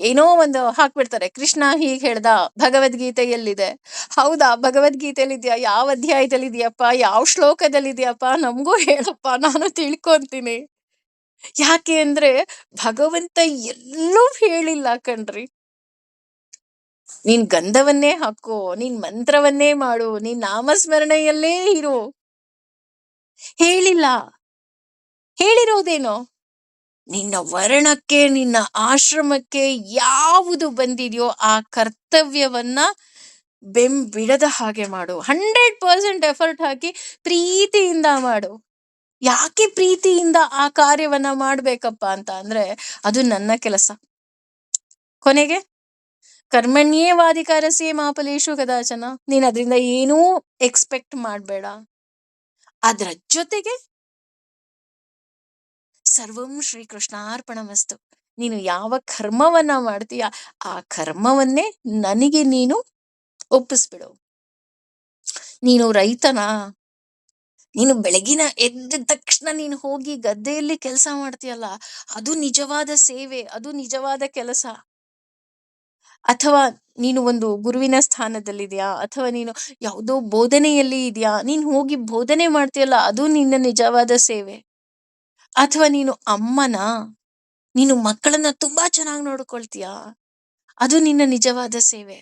ಏನೋ ಒಂದು ಹಾಕ್ಬಿಡ್ತಾರೆ, ಕೃಷ್ಣ ಹೀಗ್ ಹೇಳ್ದ, ಭಗವದ್ಗೀತೆ ಎಲ್ಲಿದೆ? ಹೌದಾ, ಭಗವದ್ಗೀತೆಯಲ್ಲಿ ಇದೆಯಾ? ಯಾವ ಅಧ್ಯಾಯದಲ್ಲಿ ಇದೆಯಪ್ಪ? ಯಾವ ಶ್ಲೋಕದಲ್ಲಿ ಇದೆಯಪ್ಪ? ನಮಗೂ ಹೇಳಪ್ಪ, ನಾನು ತಿಳ್ಕೊಂತೀನಿ. ಯಾಕೆ ಅಂದ್ರೆ ಭಗವಂತ ಎಲ್ಲೂ ಹೇಳಿಲ್ಲ ಕಣ್ರಿ. ನೀನ್ ಗಂಧವನ್ನೇ ಹಾಕೋ, ನೀನ್ ಮಂತ್ರವನ್ನೇ ಮಾಡು, ನೀನ್ ನಾಮಸ್ಮರಣೆಯಲ್ಲೇ ಇರು, ಹೇಳಿಲ್ಲ. ಹೇಳಿರೋದೇನೋ ನಿನ್ನ ವರ್ಣಕ್ಕೆ, ನಿನ್ನ ಆಶ್ರಮಕ್ಕೆ ಯಾವುದು ಬಂದಿದೆಯೋ ಆ ಕರ್ತವ್ಯವನ್ನ ಬಿಡದ ಹಾಗೆ ಮಾಡು. 100% ಎಫರ್ಟ್ ಹಾಕಿ ಪ್ರೀತಿಯಿಂದ ಮಾಡು. ಯಾಕೆ ಪ್ರೀತಿಯಿಂದ ಆ ಕಾರ್ಯವನ್ನ ಮಾಡ್ಬೇಕಪ್ಪ ಅಂತ ಅಂದ್ರೆ, ಅದು ನನ್ನ ಕೆಲಸ. ಕೊನೆಗೆ ಕರ್ಮಣ್ಯೇವಾಧಿಕಾರಸ್ಯೆ ಮಾ ಫಲೇಷು ಕದಾಚನ, ನೀನ್ ಅದರಿಂದ ಏನೂ ಎಕ್ಸ್ಪೆಕ್ಟ್ ಮಾಡ್ಬೇಡ. ಅದ್ರ ಜೊತೆಗೆ ಸರ್ವಂ ಶ್ರೀಕೃಷ್ಣಾರ್ಪಣಮಸ್ತು. ನೀನು ಯಾವ ಕರ್ಮವನ್ನ ಮಾಡ್ತೀಯ ಆ ಕರ್ಮವನ್ನೇ ನನಗೆ ನೀನು ಒಪ್ಪಿಸ್ಬಿಡು. ನೀನು ರೈತನಾ, ನೀನು ಬೆಳಗಿನ ಎದ್ದ ತಕ್ಷಣ ನೀನು ಹೋಗಿ ಗದ್ದೆಯಲ್ಲಿ ಕೆಲಸ ಮಾಡ್ತೀಯಲ್ಲ, ಅದು ನಿಜವಾದ ಸೇವೆ, ಅದು ನಿಜವಾದ ಕೆಲಸ. ಅಥವಾ ನೀನು ಒಂದು ಗುರುವಿನ ಸ್ಥಾನದಲ್ಲಿದ್ಯಾ, ಅಥವಾ ನೀನು ಯಾವುದೋ ಬೋಧನೆಯಲ್ಲಿ ಇದೆಯಾ, ನೀನು ಹೋಗಿ ಬೋಧನೆ ಮಾಡ್ತೀಯಲ್ಲ, ಅದು ನಿನ್ನ ನಿಜವಾದ ಸೇವೆ. ಅಥವಾ ನೀನು ಅಮ್ಮನ, ನೀನು ಮಕ್ಕಳನ್ನ ತುಂಬಾ ಚೆನ್ನಾಗಿ ನೋಡ್ಕೊಳ್ತೀಯಾ, ಅದು ನಿನ್ನ ನಿಜವಾದ ಸೇವೆ.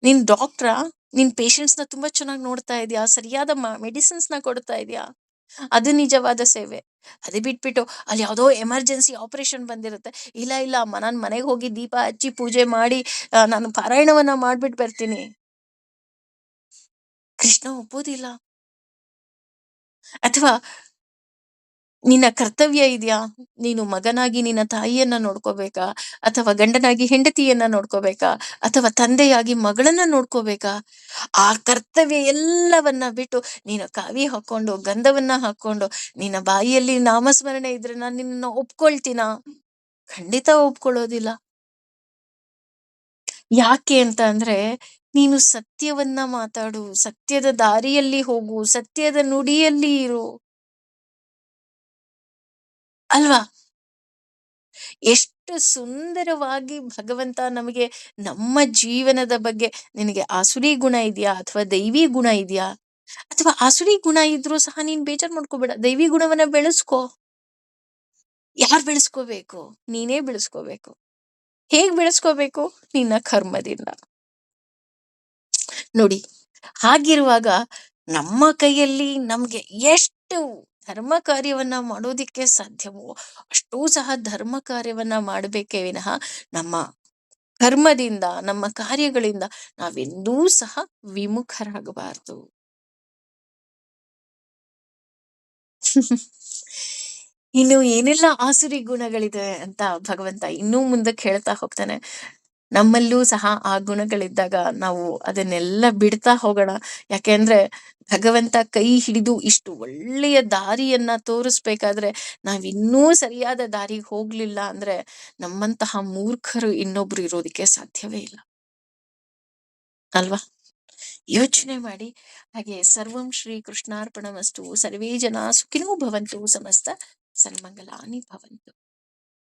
ನೀನ್ ಡಾಕ್ಟ್ರ, ನೀನ್ ಪೇಷಂಟ್ಸ್ ನ ತುಂಬಾ ಚೆನ್ನಾಗಿ ನೋಡ್ತಾ ಇದೀಯಾ, ಸರಿಯಾದ ಮೆಡಿಸಿನ್ಸ್ ನ ಕೊಡ್ತಾ ಇದೀಯಾ, ಅದು ನಿಜವಾದ ಸೇವೆ. ಅದೇ ಬಿಟ್ಬಿಟ್ಟು ಅಲ್ಲಿ ಯಾವುದೋ ಎಮರ್ಜೆನ್ಸಿ ಆಪರೇಷನ್ ಬಂದಿರುತ್ತೆ, ಇಲ್ಲ ಇಲ್ಲ ನಾನು ಮನೆಗೆ ಹೋಗಿ ದೀಪ ಹಚ್ಚಿ ಪೂಜೆ ಮಾಡಿ ನಾನು ಪಾರಾಯಣವನ್ನ ಮಾಡ್ಬಿಟ್ಟು ಬರ್ತೀನಿ, ಕೃಷ್ಣ ಒಪ್ಪೋದಿಲ್ಲ. ಅಥವಾ ನಿನ್ನ ಕರ್ತವ್ಯ ಇದೆಯಾ, ನೀನು ಮಗನಾಗಿ ನಿನ್ನ ತಾಯಿಯನ್ನ ನೋಡ್ಕೋಬೇಕಾ, ಅಥವಾ ಗಂಡನಾಗಿ ಹೆಂಡತಿಯನ್ನ ನೋಡ್ಕೋಬೇಕಾ, ಅಥವಾ ತಂದೆಯಾಗಿ ಮಗಳನ್ನ ನೋಡ್ಕೋಬೇಕಾ? ಆ ಕರ್ತವ್ಯ ಎಲ್ಲವನ್ನ ಬಿಟ್ಟು ನೀನು ಕಾವಿ ಹಾಕೊಂಡು, ಗಂಧವನ್ನ ಹಾಕೊಂಡು, ನಿನ್ನ ಬಾಯಿಯಲ್ಲಿ ನಾಮಸ್ಮರಣೆ ಇದ್ರೆ ನಾನು ನಿನ್ನ ಒಪ್ಕೊಳ್ತೀನ? ಖಂಡಿತ ಒಪ್ಕೊಳ್ಳೋದಿಲ್ಲ. ಯಾಕೆ ಅಂತ ಅಂದ್ರೆ, ನೀನು ಸತ್ಯವನ್ನ ಮಾತಾಡು, ಸತ್ಯದ ದಾರಿಯಲ್ಲಿ ಹೋಗು, ಸತ್ಯದ ನುಡಿಯಲ್ಲಿ ಇರು. ಅಲ್ವಾ? ಎಷ್ಟು ಸುಂದರವಾಗಿ ಭಗವಂತ ನಮಗೆ ನಮ್ಮ ಜೀವನದ ಬಗ್ಗೆ, ನಿನಗೆ ಆಸುರಿ ಗುಣ ಇದೆಯಾ ಅಥವಾ ದೈವಿ ಗುಣ ಇದೆಯಾ, ಅಥವಾ ಆಸುರಿ ಗುಣ ಇದ್ರೂ ಸಹ ನೀನ್ ಬೇಜಾರ್ ಮಾಡ್ಕೋಬೇಡ, ದೈವಿ ಗುಣವನ್ನ ಬೆಳೆಸ್ಕೋ. ಯಾರ್ ಬೆಳೆಸ್ಕೋಬೇಕು? ನೀನೇ ಬೆಳೆಸ್ಕೋಬೇಕು. ಹೇಗ್ ಬೆಳೆಸ್ಕೋಬೇಕು? ನಿನ್ನ ಕರ್ಮದಿಂದ. ನೋಡಿ, ಹಾಗಿರುವಾಗ ನಮ್ಮ ಕೈಯಲ್ಲಿ ನಮ್ಗೆ ಎಷ್ಟು ಧರ್ಮ ಕಾರ್ಯವನ್ನ ಮಾಡೋದಿಕ್ಕೆ ಸಾಧ್ಯವೋ ಅಷ್ಟೂ ಸಹ ಧರ್ಮ ಕಾರ್ಯವನ್ನ ಮಾಡಬೇಕೇ ವಿನಃ ನಮ್ಮ ಕರ್ಮದಿಂದ, ನಮ್ಮ ಕಾರ್ಯಗಳಿಂದ ನಾವೆಂದೂ ಸಹ ವಿಮುಖರಾಗಬಾರದು. ಇನ್ನು ಏನೆಲ್ಲ ಆಸುರಿ ಗುಣಗಳಿದೆ ಅಂತ ಭಗವಂತ ಇನ್ನೂ ಮುಂದಕ್ಕೆ ಹೇಳ್ತಾ ಹೋಗ್ತಾನೆ. ನಮ್ಮಲ್ಲೂ ಸಹ ಆ ಗುಣಗಳಿದ್ದಾಗ ನಾವು ಅದನ್ನೆಲ್ಲ ಬಿಡ್ತಾ ಹೋಗೋಣ. ಯಾಕೆಂದ್ರೆ ಭಗವಂತ ಕೈ ಹಿಡಿದು ಇಷ್ಟು ಒಳ್ಳೆಯ ದಾರಿಯನ್ನ ತೋರಿಸ್ಬೇಕಾದ್ರೆ ನಾವಿನ್ನೂ ಸರಿಯಾದ ದಾರಿಗೆ ಹೋಗ್ಲಿಲ್ಲ ಅಂದ್ರೆ ನಮ್ಮಂತಹ ಮೂರ್ಖರು ಇನ್ನೊಬ್ರು ಇರೋದಿಕ್ಕೆ ಸಾಧ್ಯವೇ ಇಲ್ಲ, ಅಲ್ವಾ? ಯೋಚನೆ ಮಾಡಿ. ಹಾಗೆ ಸರ್ವಂ ಶ್ರೀ ಕೃಷ್ಣಾರ್ಪಣಮಸ್ತು. ಸರ್ವೇ ಜನ ಸುಖಿನೋ ಭವಂತು. ಸಮಸ್ತ ಸನ್ಮಂಗಲಾನಿ ಭವಂತು.